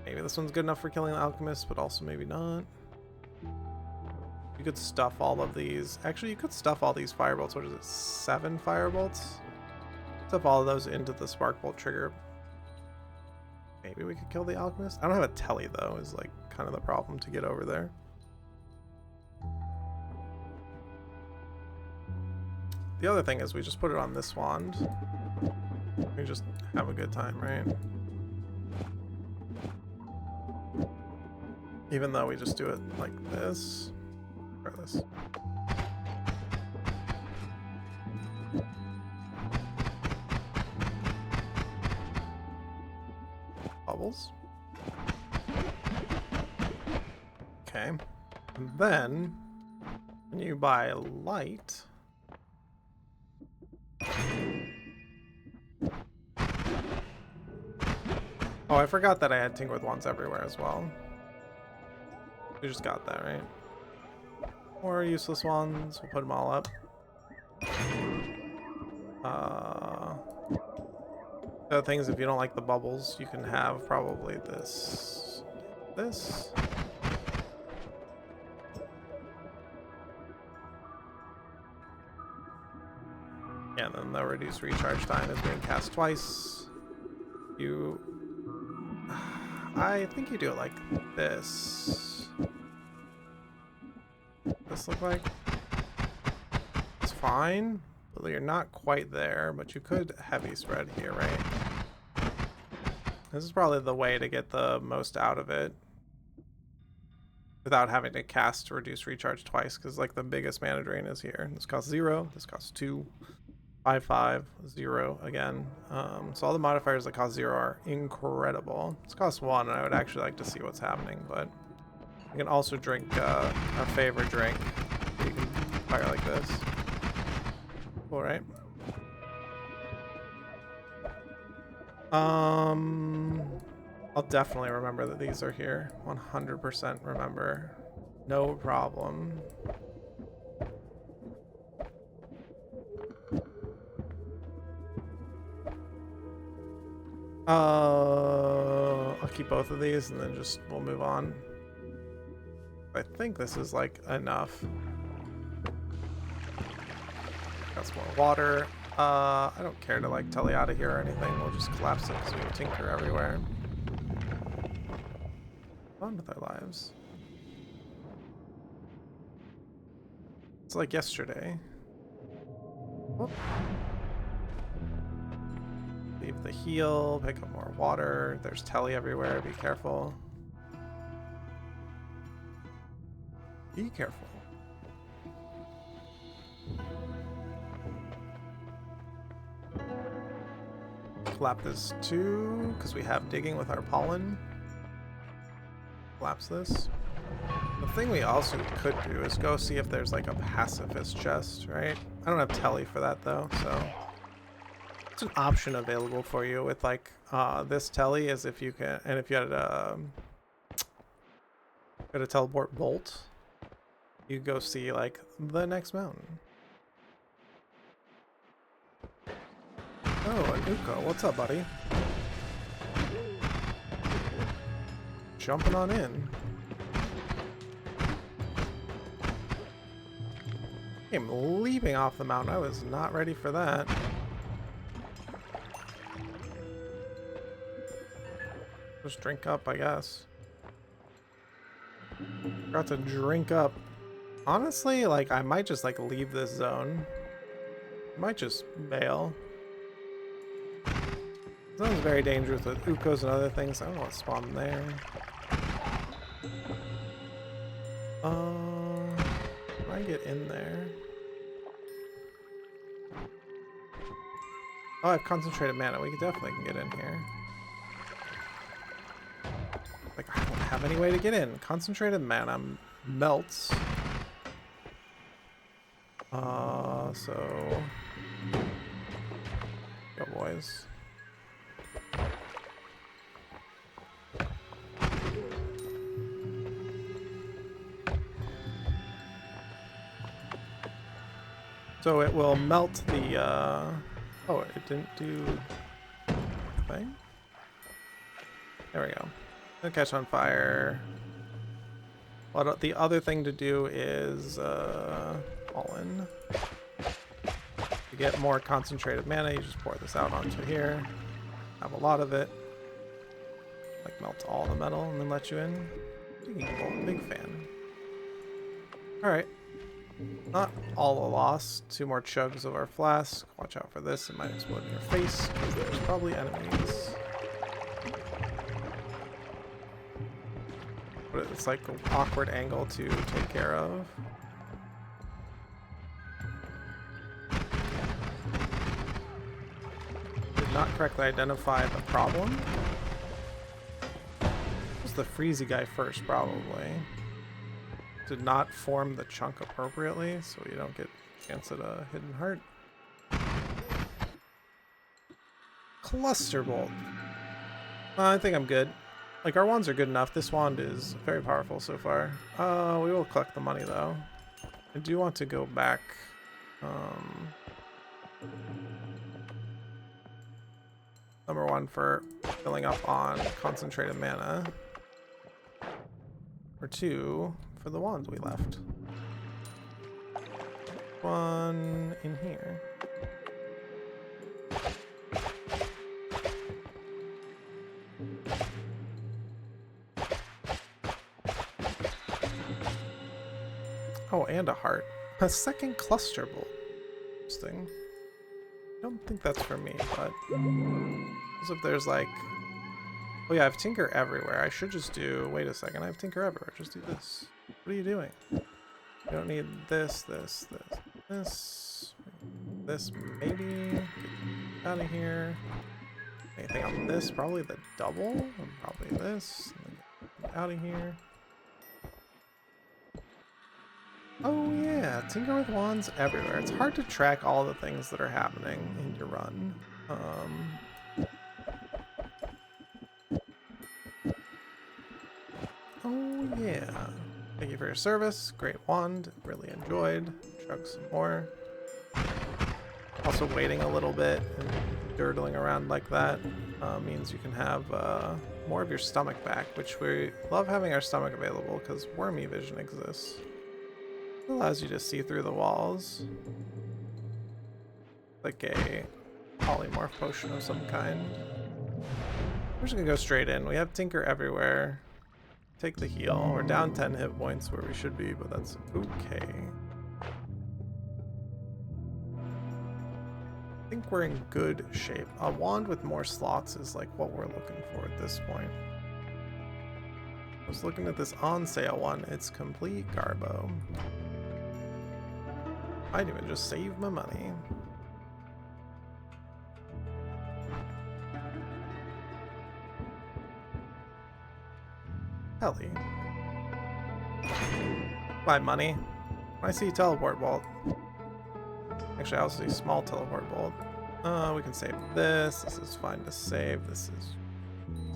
Maybe this one's good enough for killing the alchemist, but also maybe not. You could stuff all of these. Actually, you could stuff all these firebolts. What is it? 7 firebolts? Stuff all of those into the spark bolt trigger. Maybe we could kill the alchemist. I don't have a telly though, is like kind of the problem to get over there. The other thing is we just put it on this wand. We just have a good time, right? Even though we just do it like this. Or this. Bubbles. Okay. And then when you buy light, oh, I forgot that I had tinker with wands everywhere as well. We just got that, right? Or useless wands, we'll put them all up. The other thing is, if you don't like the bubbles, you can have probably this. Yeah, and then the reduced recharge time is being cast twice. I think you do it like this. This look like? It's fine. Well, you're not quite there, but you could heavy spread here, right? This is probably the way to get the most out of it without having to cast to reduce recharge twice, because like the biggest mana drain is here. This costs 0, this costs 2, 5, 5, 0 again. So all the modifiers that cost 0 are incredible. This costs 1, and I would actually like to see what's happening, but you can also drink a favorite drink. You can fire like this. All right. I'll definitely remember that these are here. 100% remember. No problem. I'll keep both of these and then just we'll move on. I think this is like enough. Got some more water. I don't care to like telly out of here or anything. We'll just collapse it because we have tinker everywhere. On with our lives. It's like yesterday. Whoop. Leave the heal, pick up more water. There's telly everywhere, be careful. Be careful. Collapse this too, because we have digging with our pollen. Collapse this. The thing we also could do is go see if there's like a pacifist chest, right? I don't have telly for that though, so it's an option available for you with like this telly is if you can, and if you had a teleport bolt, you go see like the next mountain. Oh, an Uko. What's up, buddy? Jumping on in. Came leaping off the mountain. I was not ready for that. Just drink up, I guess. Forgot to drink up. Honestly, like, I might just, like, leave this zone. Might just bail. This zone's very dangerous with Ukos and other things. I don't know what spawned there. Can I get in there? Oh, I have concentrated mana. We definitely can get in here. Like, I don't have any way to get in. Concentrated mana melts. So... Go, boys. So it will melt the, oh, it didn't do the thing? There we go. It'll catch on fire. Well, the other thing to do is, pollen. To get more concentrated mana, you just pour this out onto here. Have a lot of it. Like, melt all the metal and then let you in. Big fan. Alright. Not all a loss. 2 more chugs of our flask. Watch out for this. It might explode in your face because there's probably enemies. But it's like an awkward angle to take care of. Did not correctly identify the problem. It was the freezy guy first, probably. Did not form the chunk appropriately, so you don't get a chance at a hidden heart. Cluster bolt. I think I'm good. Like, our wands are good enough. This wand is very powerful so far. We will collect the money, though. I do want to go back. Number 1 for filling up on concentrated mana. Or 2 for the wands we left. 1 in here. Oh, and a heart. A second cluster bolt. Interesting. I don't think that's for me, but... As if there's like... Oh yeah, I have Tinker everywhere. I should just do... Wait a second, I have Tinker everywhere. Just do this. What are you doing? You don't need this, this, this, this. This, maybe. Get out of here. Anything on this? Probably the double. And probably this. And then get out of here. Oh yeah, Tinker with wands everywhere. It's hard to track all the things that are happening in your run. Oh yeah. Thank you for your service. Great wand. Really enjoyed. Chug some more. Also waiting a little bit and dirtling around like that means you can have more of your stomach back, which we love having our stomach available because wormy vision exists. It allows you to see through the walls. Like a polymorph potion of some kind. We're just gonna go straight in. We have Tinker everywhere. Take the heal. We're down 10 hit points where we should be, but that's okay. I think we're in good shape. A wand with more slots is like what we're looking for at this point. I was looking at this on sale one. It's complete garbo. Might even just save my money. Helly. Buy money. I see teleport bolt. Actually, I also see small teleport bolt. We can save this. This is fine to save. This is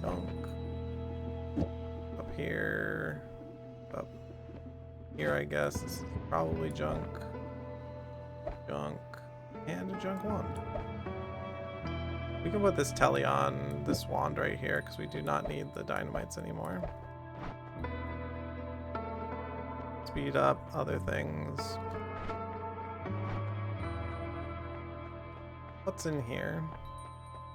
junk. Up here. Up. here, I guess. This is probably junk. Junk. And a junk wand. We can put this telly on this wand right here because we do not need the dynamites anymore. Speed up other things. What's in here?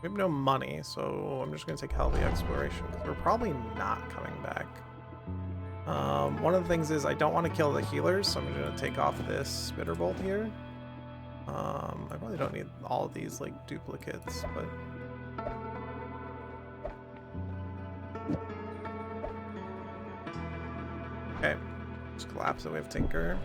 We have no money, so I'm just going to take healthy exploration because we're probably not coming back. One of the things is I don't want to kill the healers, so I'm going to take off this Bitterbolt here. I probably don't need all of these like duplicates, but okay, just collapse it. We have Tinker.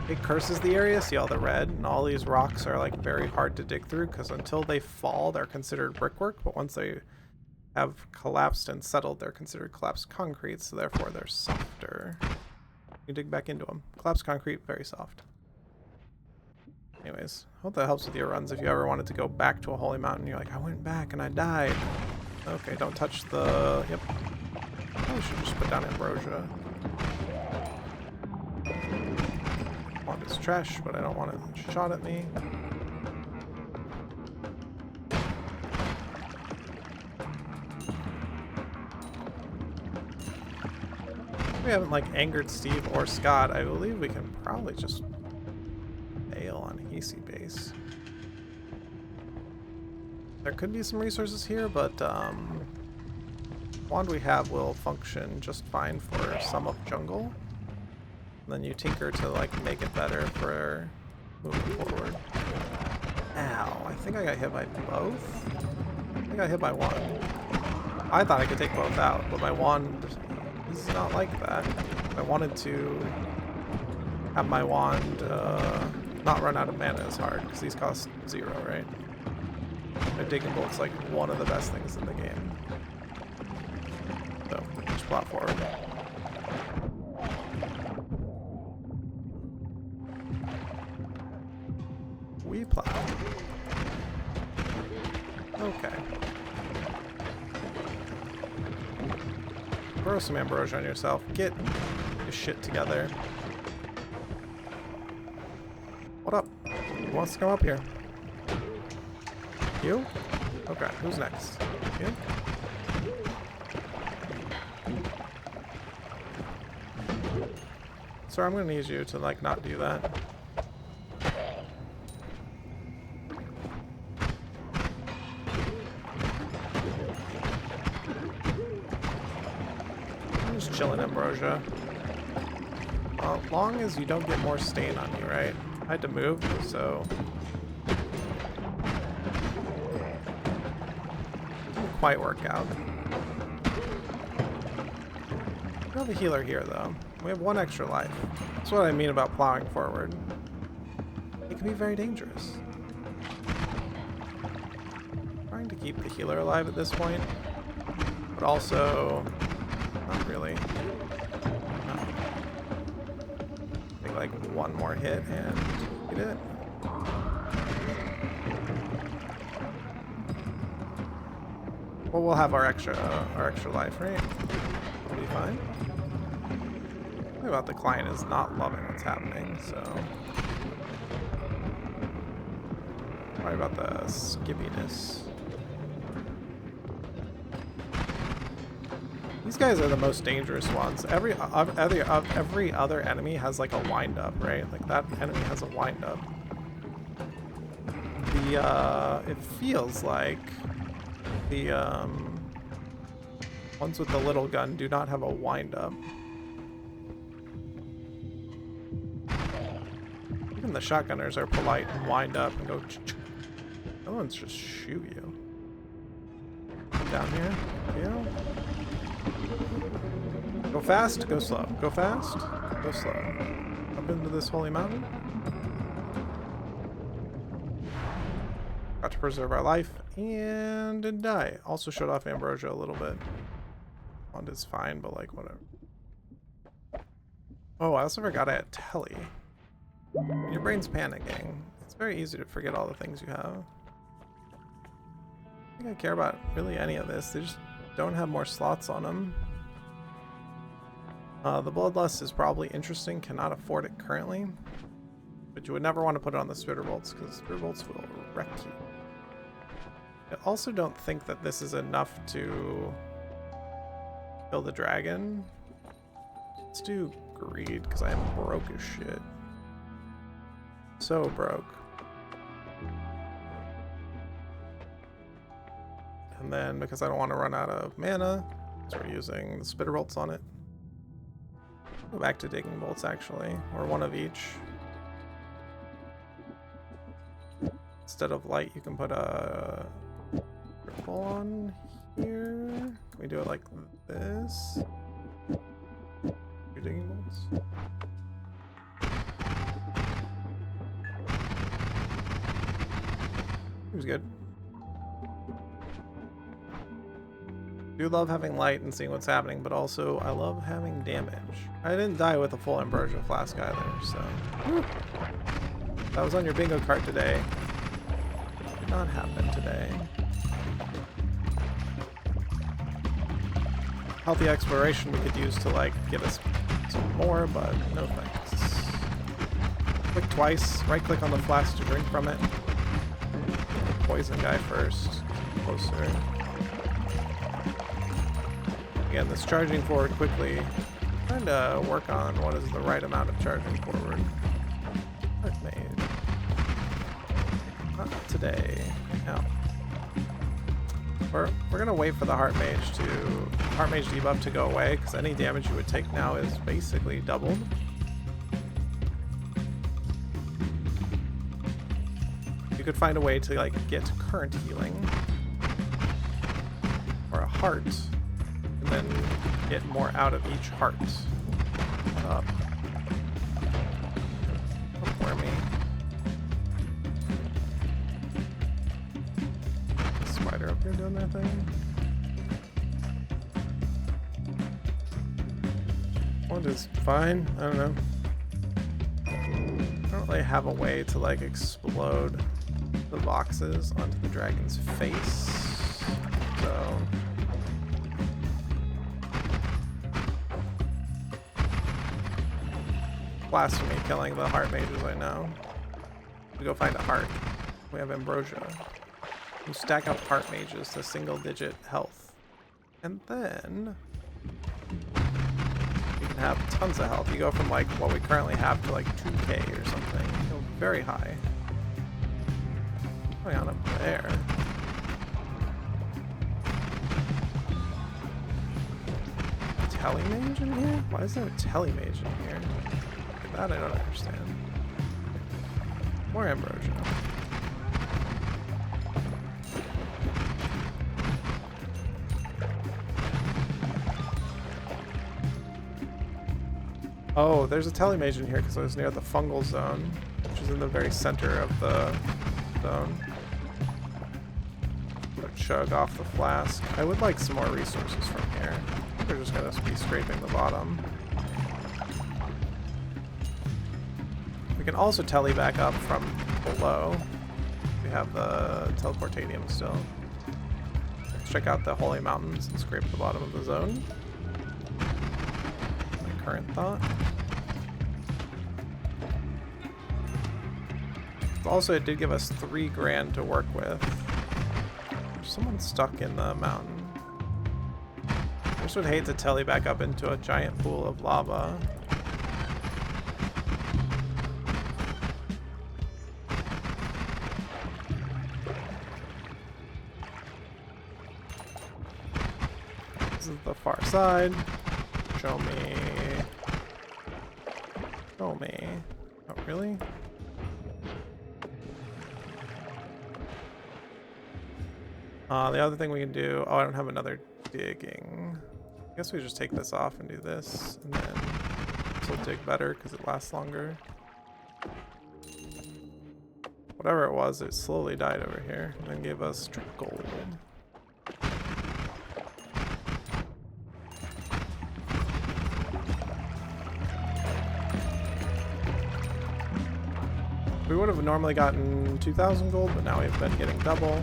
It curses the area. See all the red, and all these rocks are like very hard to dig through because until they fall, they're considered brickwork. But once they have collapsed and settled, they're considered collapsed concrete. So therefore, they're softer. You dig back into them. Collapsed concrete, very soft. Anyways, hope that helps with your runs. If you ever wanted to go back to a holy mountain, you're like, I went back and I died. Okay, don't touch the... Yep. Probably should just put down ambrosia. I want this trash, but I don't want it shot at me. We haven't like angered Steve or Scott. I believe we can probably just bail on Hasey base. There could be some resources here, but wand we have will function just fine for some of jungle. And then you tinker to like make it better for moving forward. Ow, I think I got hit by both. I think I got hit by one. I thought I could take both out, but my wand is not like that. I wanted to have my wand not run out of mana as hard, because these cost 0, right? My Digging Bolt's like one of the best things in the game. So, just plot forward. We plow. Okay. Throw some ambrosia on yourself. Get your shit together. What up? Who wants to come up here? You? Okay, who's next? You? Sir, I'm gonna need you to like not do that. I'm just chilling, ambrosia. As long as you don't get more stain on you, right? I had to move, so didn't quite work out. We have a healer here, though. We have 1 extra life. That's what I mean about plowing forward. It can be very dangerous. Trying to keep the healer alive at this point, but also not really. Take like 1 more hit and get it. Well, we'll have our extra life, right? We'll be fine. What about the client is not loving what's happening, so worry about the skippiness. These guys are the most dangerous ones. Every other enemy has like a wind up, right? Like that enemy has a wind up. It feels like the ones with the little gun do not have a wind up. Even the shotgunners are polite and wind up and go. No one's just shoot you. Down here. Yeah. Go fast, go slow. Go fast, go slow. Up into this holy mountain. Got to preserve our life and didn't die. Also showed off ambrosia a little bit. Wand is fine, but like whatever. Oh, I also forgot I had telly. When your brain's panicking, it's very easy to forget all the things you have. I don't think I care about really any of this. They just don't have more slots on them. The Bloodlust is probably interesting, cannot afford it currently. But you would never want to put it on the Spitter Bolts, because Spitter Bolts will wreck you. I also don't think that this is enough to kill the dragon. Let's do Greed, because I am broke as shit. So broke. And then, because I don't want to run out of mana, so we're using the Spitter Bolts on it. Go back to Digging Bolts, actually, or one of each. Instead of light, you can put a triple on here. Can we do it like this? Two Digging Bolts. Seems good. I do love having light and seeing what's happening, but also I love having damage. I didn't die with a full Ambrosia Flask either, so... Whew. That was on your bingo card today. Did not happen today. Healthy exploration we could use to, like, get us some more, but no thanks. Click twice, right click on the flask to drink from it. Poison guy first. Closer. Again, this charging forward quickly. Trying to work on what is the right amount of charging forward. Heart mage. Not today. No. We're gonna wait for the Heart Mage debuff to go away, because any damage you would take now is basically doubled. You could find a way to like get current healing or a heart, and then get more out of each heart. Up for me. Spider up here doing that thing. One is fine. I don't know. I don't really have a way to like explode the boxes onto the dragon's face. So blasphemy killing the heart mages, I know. We go find a heart. We have ambrosia. You stack up heart mages to single digit health. And then you can have tons of health. You go from like what we currently have to like 2k or something. You go very high. What's going on up there? Telemage in here? Why is there a telemage in here? That I don't understand. More ambrosia. Oh, there's a telemage in here because I was near the fungal zone, which is in the very center of the zone. I'm gonna chug off the flask. I would like some more resources from here. We're just gonna be scraping the bottom. We can also tele back up from below. We have the teleportanium still. Let's check out the holy mountains and scrape the bottom of the zone. My current thought. Also, it did give us 3 grand to work with. There's someone stuck in the mountain. I just would hate to tele back up into a giant pool of lava. This is the far side. Show me. Show me. Oh, really? The other thing we can do... Oh, I don't have another digging. I guess we just take this off and do this, and then this will dig better because it lasts longer. Whatever it was, it slowly died over here, and then gave us strict gold. We would have normally gotten 2,000 gold, but now we've been getting double.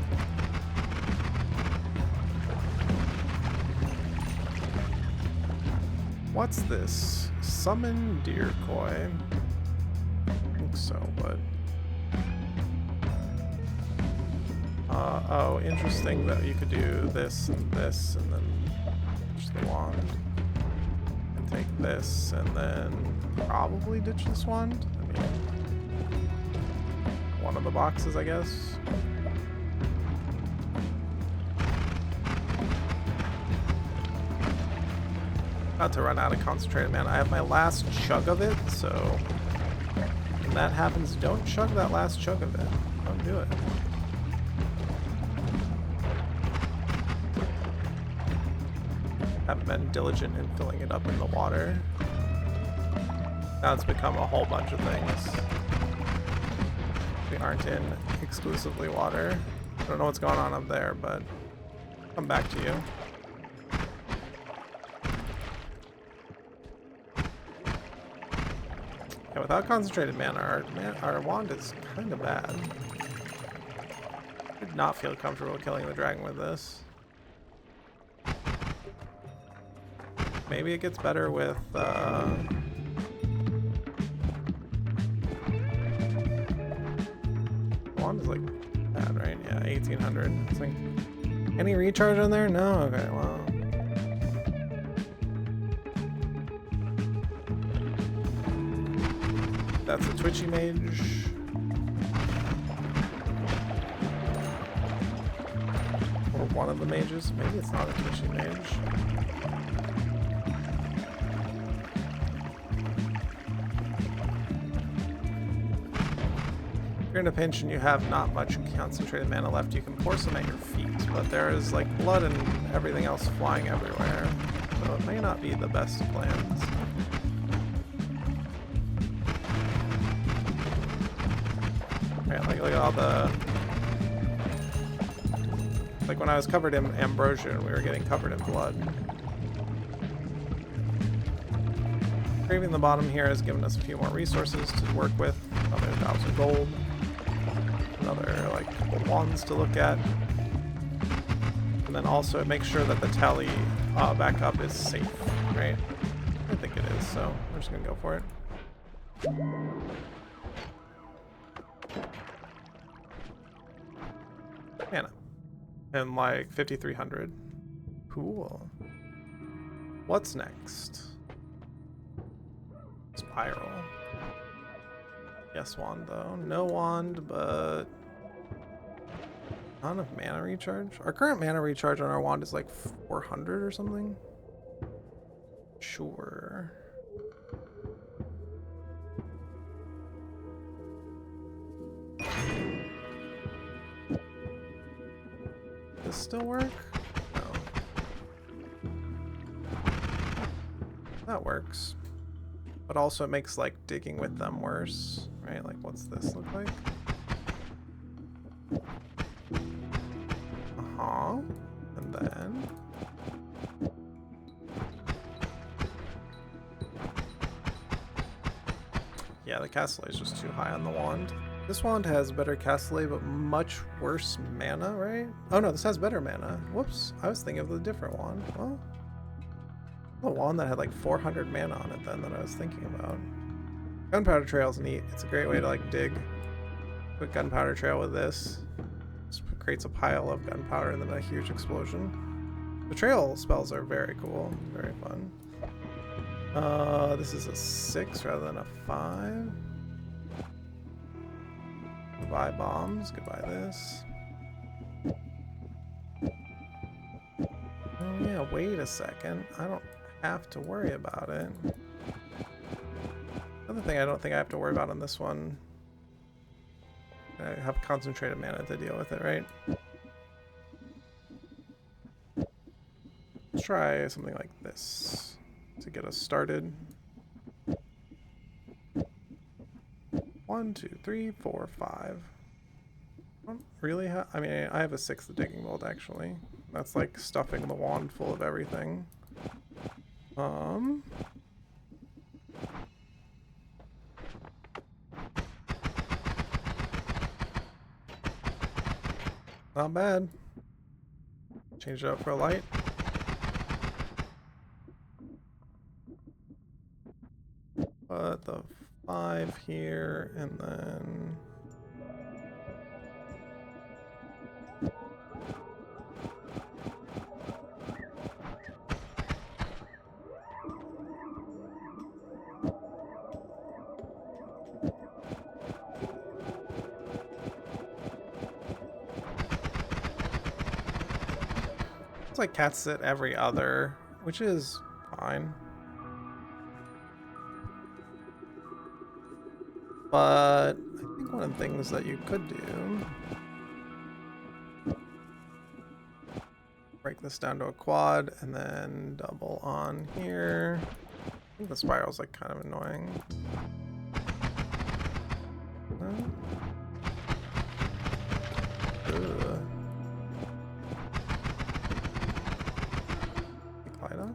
What's this? Summon Deercoy. I think so, but... oh, interesting that you could do this, and then ditch the wand. And take this, and then probably ditch this wand. I mean, one of the boxes, I guess. About to run out of concentrated mana. I have my last chug of it, so when that happens, don't chug that last chug of it. Don't do it. Haven't been diligent in filling it up in the water. Now it's become a whole bunch of things. We aren't in exclusively water. I don't know what's going on up there, but I'll come back to you. Yeah, without concentrated mana, our wand is kind of bad. I did not feel comfortable killing the dragon with this. Maybe it gets better with the wand is like bad, right? Yeah, 1800. It's like, any recharge on there? No? Okay, well. That's a twitchy mage. Or one of the mages. Maybe it's not a twitchy mage. If you're in a pinch and you have not much concentrated mana left, you can pour some at your feet, but there is like blood and everything else flying everywhere, so it may not be the best plans. Right, like look at all the... Like when I was covered in ambrosia and we were getting covered in blood. Craving the bottom here has given us a few more resources to work with. Another 1,000 gold. Another like couple wands to look at. And then also it makes sure that the tally backup is safe, right? I think it is, so we're just gonna go for it. Mana. And like 5,300. Cool. What's next? Spiral. Yes, wand though. No wand, but not enough mana recharge. Our current mana recharge on our wand is like 400 or something. Sure. Does this still work? No. That works. But also it makes like digging with them worse, right? Like what's this look like? Uh-huh. And then... Yeah, the castellet is just too high on the wand. This wand has better castellet, but much worse mana, right? Oh no, this has better mana. Whoops, I was thinking of the different wand. Well, the wand that had like 400 mana on it then that I was thinking about. Gunpowder trail's neat. It's a great way to like dig. Quick gunpowder trail with this. Just creates a pile of gunpowder and then a huge explosion. The trail spells are very cool, very fun. This is a 6 rather than a 5. Goodbye bombs, goodbye this. Oh yeah, wait a second. I don't have to worry about it. Another thing I don't think I have to worry about on this one. I have concentrated mana to deal with it, right? Let's try something like this to get us started. 1, 2, 3, 4, 5. I don't really have... I mean, I have a 6th digging bolt, actually. That's like stuffing the wand full of everything. Not bad. Change it up for a light. set the 5 here, and then it's like cats sit every other, which is fine. But I think one of the things that you could do, break this down to a quad and then double on here. I think the spiral's like kind of annoying. Ugh. Clyda?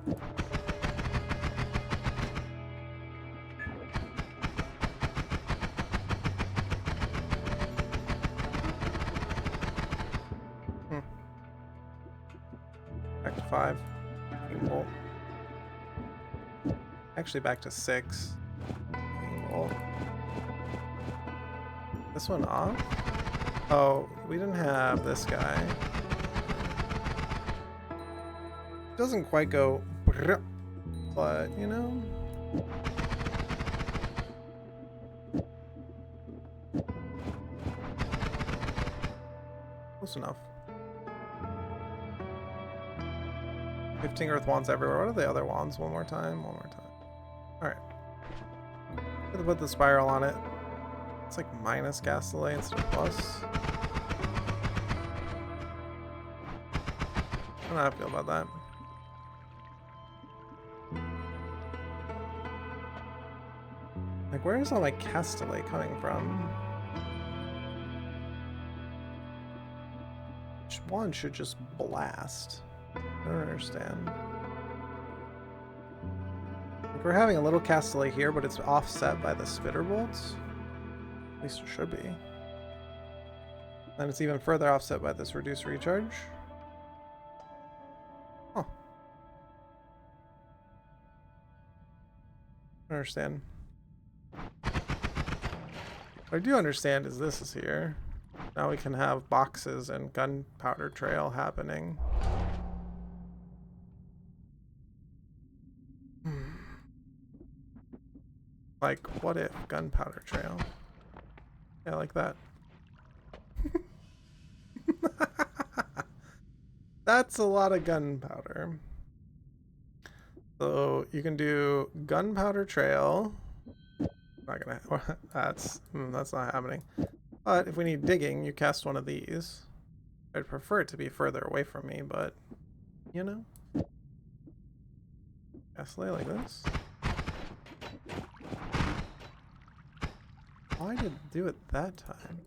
Back to 5. Bolt. Actually back to 6. Bolt. This one off? Oh, we didn't have this guy. Doesn't quite go, but you know. Close enough. 15 earth wands everywhere. What are the other wands? One more time. Alright. Gonna put the spiral on it. It's like minus gas delay instead of plus. I don't know how I feel about that. Like, where is all my cast delay coming from? Which one should just blast? I don't understand. Like, we're having a little cast delay here, but it's offset by the spitter bolts. At least it should be. Then it's even further offset by this reduced recharge. Huh. I don't understand. What I do understand is this is here. Now we can have boxes and gunpowder trail happening. Like, what if gunpowder trail? Yeah, like that. That's a lot of gunpowder. So you can do gunpowder trail. Not gonna. That's not happening. But if we need digging, you cast one of these. I'd prefer it to be further away from me, but you know, cast lay like this. Why did it do it that time?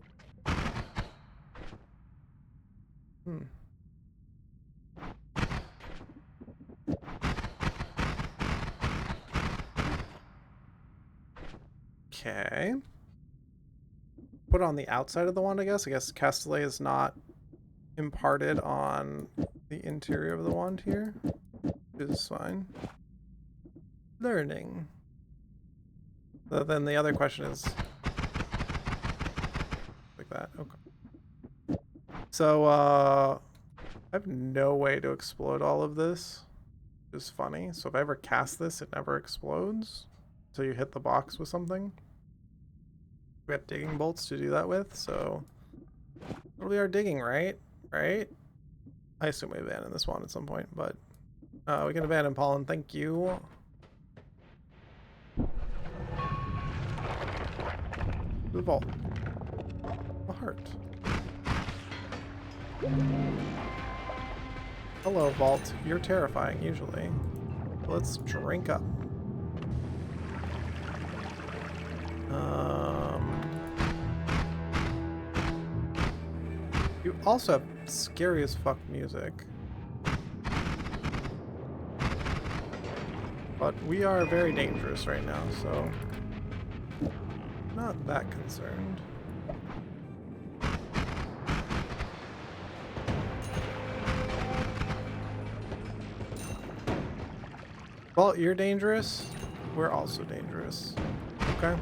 Okay. Put it on the outside of the wand, I guess. I guess Castellet is not imparted on the interior of the wand here. Which is fine. Learning. So then the other question is like that. Okay. So I have no way to explode all of this. Which is funny. So if I ever cast this, it never explodes until you hit the box with something. We have digging bolts to do that with, so it'll be our digging, right? Right? I assume we abandon this one at some point, but we can abandon pollen. Thank you. The vault. A heart. Hello, vault. You're terrifying, usually. Let's drink up. You also have scary as fuck music. But we are very dangerous right now, so not that concerned. Well, you're dangerous. We're also dangerous. Okay.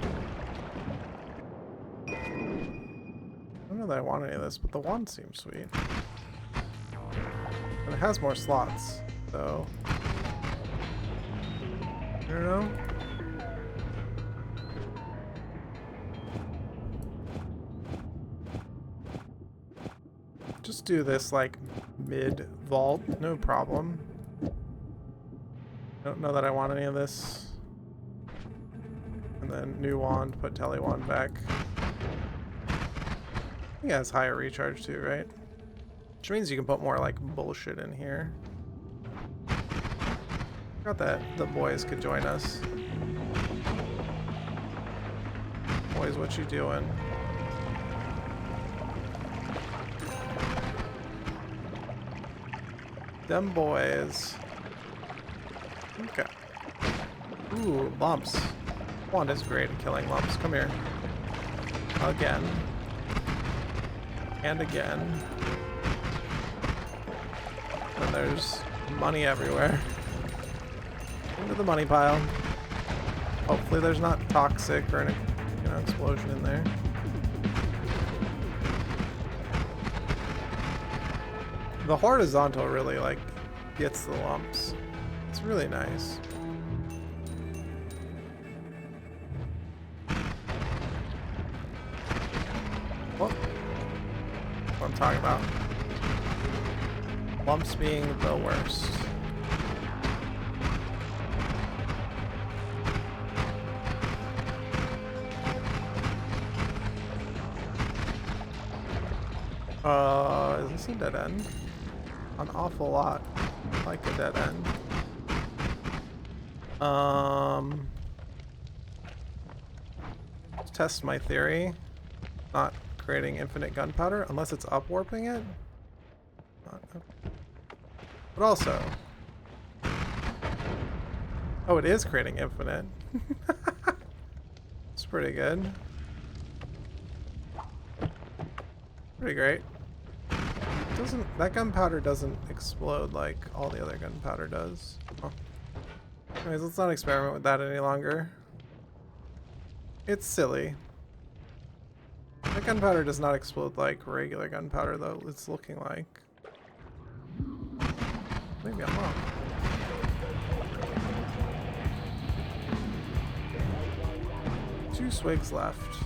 I don't know that I want any of this, but the wand seems sweet. And it has more slots, so... I don't know. Just do this, like, mid-vault, no problem. Don't know that I want any of this. And then new wand, put tele wand back. I think it has higher recharge too, right? Which means you can put more, like, bullshit in here. Forgot that the boys could join us. Boys, what you doing? Them boys. Okay. Ooh, lumps. Wand is great at killing lumps. Come here. Again. And again. And there's money everywhere. Into the money pile. Hopefully there's not toxic or an explosion in there. The horizontal really, like, gets the lumps. It's really nice. Well, what I'm talking about. Lumps being the worst. Is this a dead end? An awful lot like a dead end. Let's test my theory. Not creating infinite gunpowder unless it's upwarping it. But also, oh, it is creating infinite. It's pretty good. Pretty great. That gunpowder doesn't explode like all the other gunpowder does. Oh. Anyways, let's not experiment with that any longer. It's silly. That gunpowder does not explode like regular gunpowder, though it's looking like. Maybe I'm wrong. Two swigs left.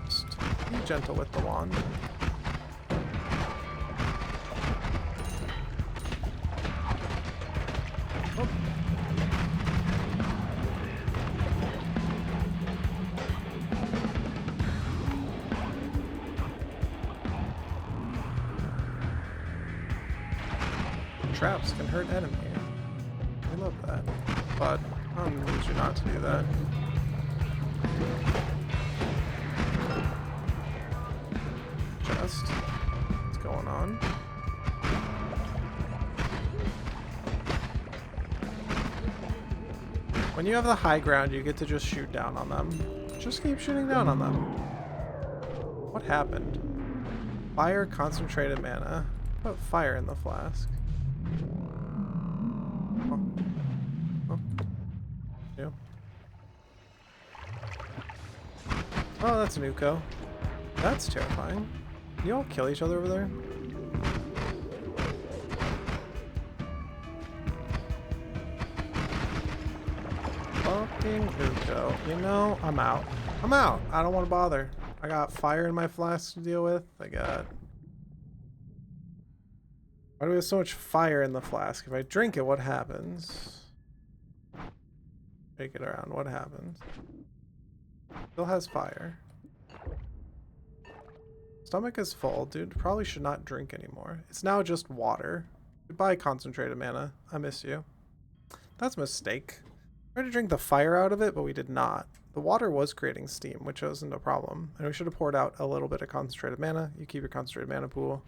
Just be gentle with the wand. Oh. Traps can hurt enemy. I love that. But I'm going to need you not to do that. Chest. What's going on? When you have the high ground, you get to just shoot down on them. Just keep shooting down on them. What happened? Fire concentrated mana. Put fire in the flask. Oh. Oh. Yeah. Oh, that's Nuko. That's terrifying. Can you all kill each other over there? Fucking Nuko. You know, I'm out. I'm out. I don't want to bother. I got fire in my flask to deal with. I got... Why do we have so much fire in the flask? If I drink it, what happens? Shake it around. What happens? Still has fire. Stomach is full. Dude, probably should not drink anymore. It's now just water. Goodbye, concentrated mana. I miss you. That's a mistake. We tried to drink the fire out of it, but we did not. The water was creating steam, which wasn't a problem. And we should have poured out a little bit of concentrated mana. You keep your concentrated mana pool.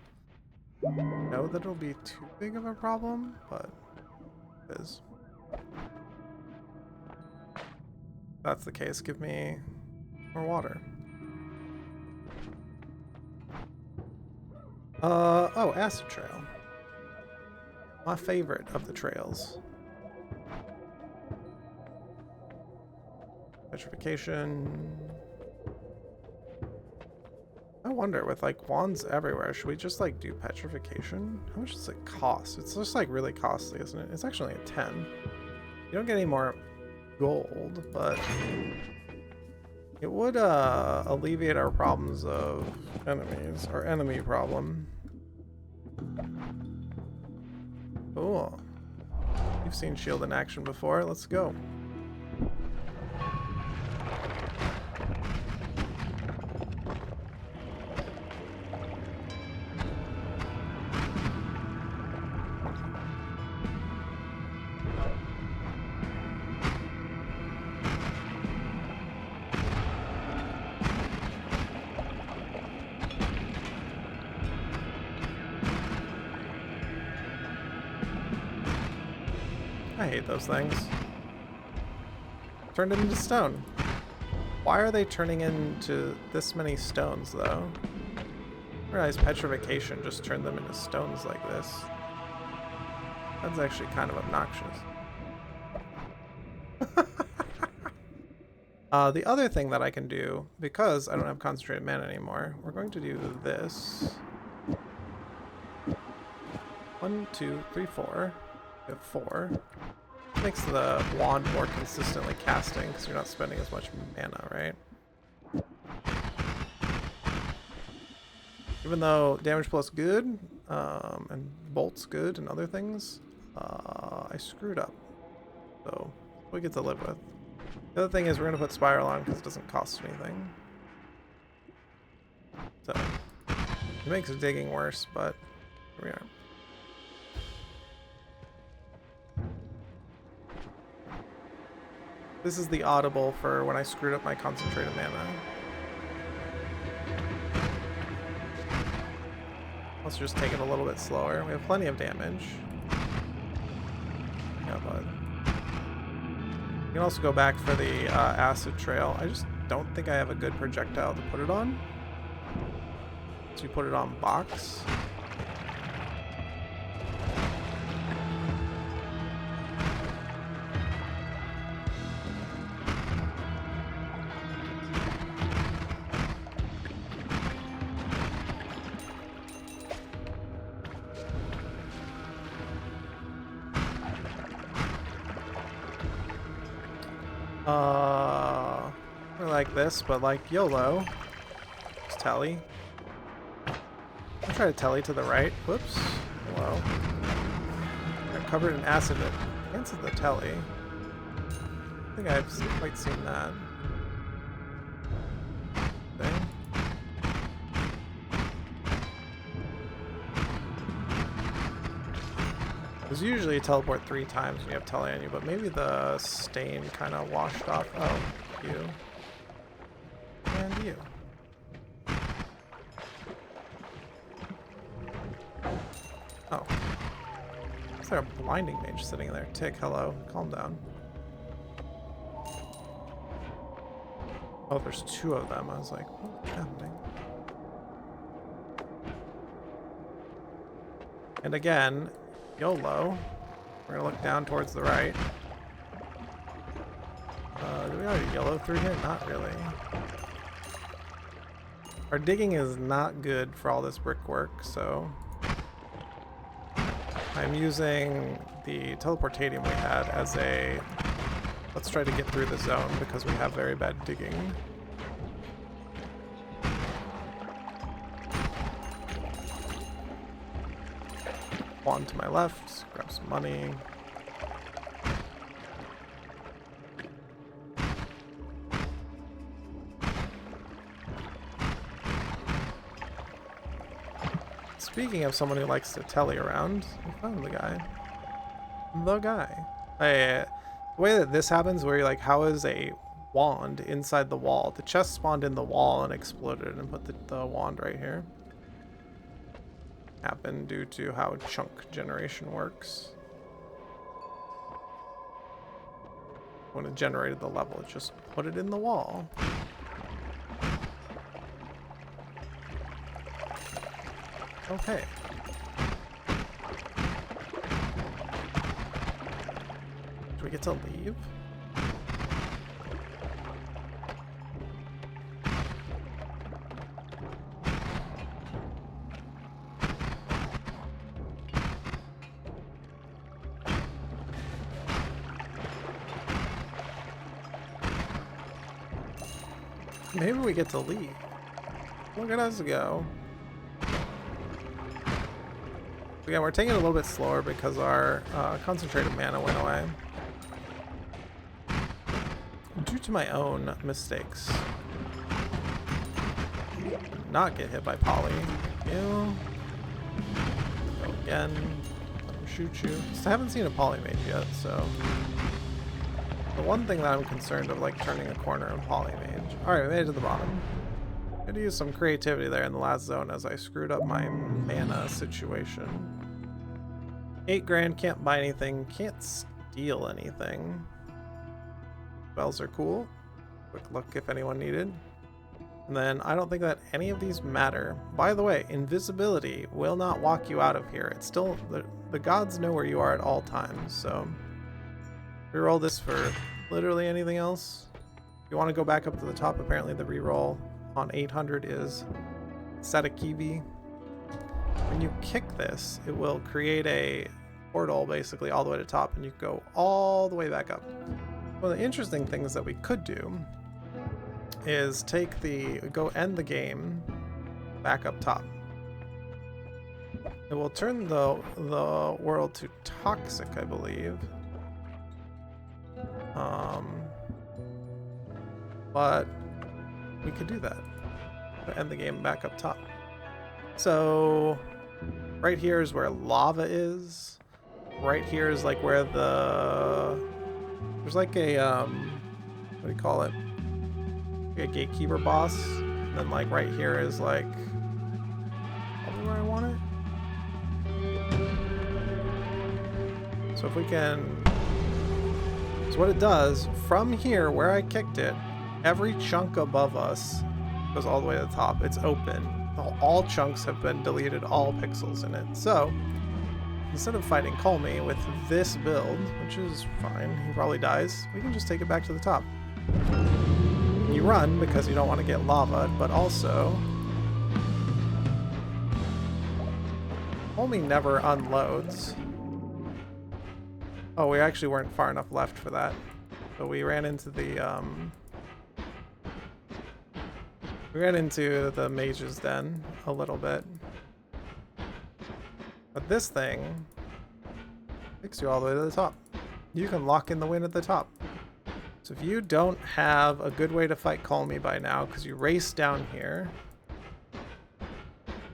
Know that it'll be too big of a problem, but it is. If that's the case, give me more water. Oh, acid trail. My favorite of the trails. I Petrification. I wonder, with like wands everywhere, should we just like do petrification? How much does it cost? It's just like really costly, isn't it? It's actually a 10. You don't get any more gold, but it would alleviate our problems of enemies, our enemy problem. Cool. You've seen shield in action before. Let's go. I hate those things. Turned it into stone. Why are they turning into this many stones, though? I realize petrification just turned them into stones like this. That's actually kind of obnoxious. The other thing that I can do, because I don't have concentrated mana anymore, we're going to do this. 1, 2, 3, 4. We have 4. Makes the wand more consistently casting because you're not spending as much mana, right? Even though damage plus good, and bolts good and other things, I screwed up. So we get to live with. The other thing is we're going to put Spiral on because it doesn't cost anything. So it makes digging worse, but here we are. This is the audible for when I screwed up my concentrated mana. Let's just take it a little bit slower. We have plenty of damage. Yeah, but you can also go back for the acid trail. I just don't think I have a good projectile to put it on. So you put it on box. Or like this, but like YOLO. Just telly. I'll try to telly to the right. Whoops. Hello. I'm covered in acid. It cancels the telly. I think I've quite seen that. Thing. There's usually a teleport 3 times when you have telly on you, but maybe the stain kind of washed off. Oh, you. And you. Oh. Is there a blinding mage sitting there? Tick, hello. Calm down. Oh, there's 2 of them. I was like, what's happening? And again, YOLO. We're gonna look down towards the right. Do we already YOLO through here? Not really. Our digging is not good for all this brickwork, so I'm using the teleportatium we had as a let's try to get through the zone because we have very bad digging. One to my left, grab some money. Speaking of someone who likes to telly around, we found the guy. The guy. The way that this happens, where you're like, how is a wand inside the wall? The chest spawned in the wall and exploded and put the wand right here. Happened due to how chunk generation works. When it generated the level, it just put it in the wall. Okay. Do we get to leave? Maybe we get to leave. Look at us go. Again, we're taking it a little bit slower because our concentrated mana went away. Due to my own mistakes. Not get hit by Polly. You. Go again. Let him shoot you. I haven't seen a Polly mage yet, so. The one thing that I'm concerned of, like turning a corner in Polly mage. Alright, we made it to the bottom. I had to use some creativity there in the last zone as I screwed up my mana situation. 8 grand, can't buy anything, can't steal anything. Spells are cool. Quick look if anyone needed. And then I don't think that any of these matter. By the way, invisibility will not walk you out of here. It's still, the gods know where you are at all times, so. Reroll this for literally anything else. If you want to go back up to the top, apparently the reroll on 800 is Sädekivi. When you kick this, it will create a portal basically all the way to the top, and you go all the way back up. One of the interesting things that we could do is go end the game back up top. It will turn the world to toxic, I believe. But we could do that. End the game back up top. So right here is where lava is. Right here is like where there's like a what do you call it? A gatekeeper boss. And then like right here is like probably where I want it. So if we can, so what it does from here where I kicked it, every chunk above us goes all the way to the top. It's open. All chunks have been deleted, all pixels in it. So instead of fighting Call Me with this build, which is fine, he probably dies, we can just take it back to the top. You run because you don't want to get lava, but also Call Me never unloads. Oh, we actually weren't far enough left for that. So we ran into the mage's den a little bit. But this thing takes you all the way to the top. You can lock in the win at the top. So if you don't have a good way to fight Call Me by now, because you race down here,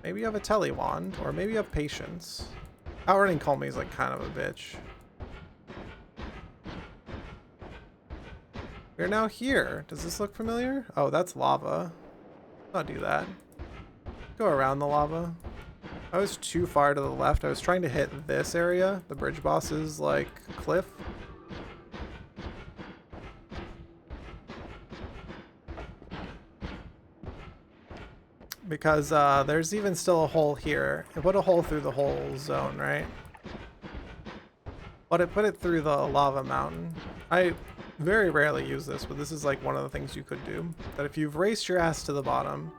maybe you have a tele wand, or maybe you have patience. Outrunning Call Me is like kind of a bitch. We're now here. Does this look familiar? Oh, that's lava. Let's not do that. Go around the lava. I was too far to the left. I was trying to hit this area, the bridge boss's like cliff. Because there's even still a hole here. It put a hole through the whole zone, right? But it put it through the lava mountain. I very rarely use this, but this is like one of the things you could do. That if you've raced your ass to the bottom,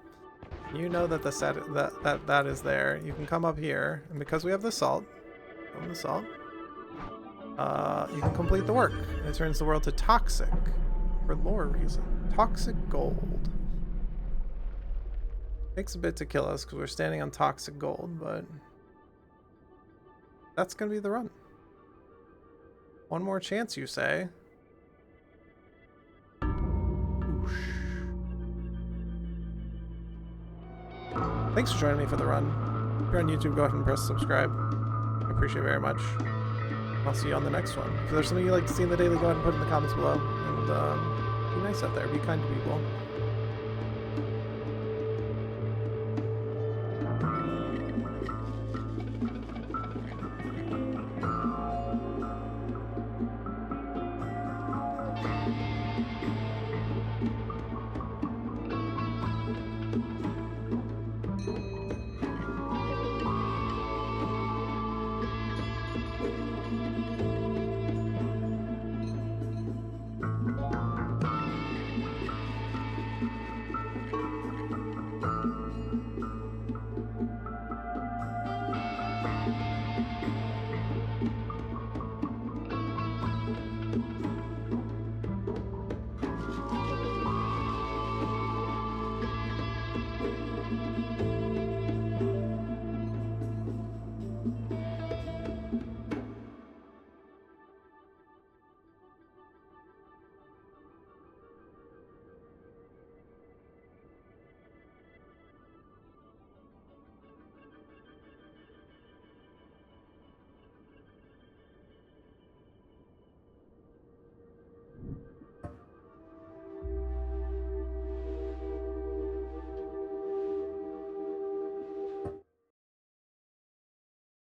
you know that that is there. You can come up here, and because we have the salt, you can complete the work. And it turns the world to toxic for lore reason. Toxic gold. Takes a bit to kill us because we're standing on toxic gold, but that's gonna be the run. One more chance, you say? Thanks for joining me for the run. If you're on YouTube, go ahead and press subscribe. I appreciate it very much. I'll see you on the next one. If there's something you'd like to see in the daily, go ahead and put it in the comments below. And be nice out there. Be kind to people.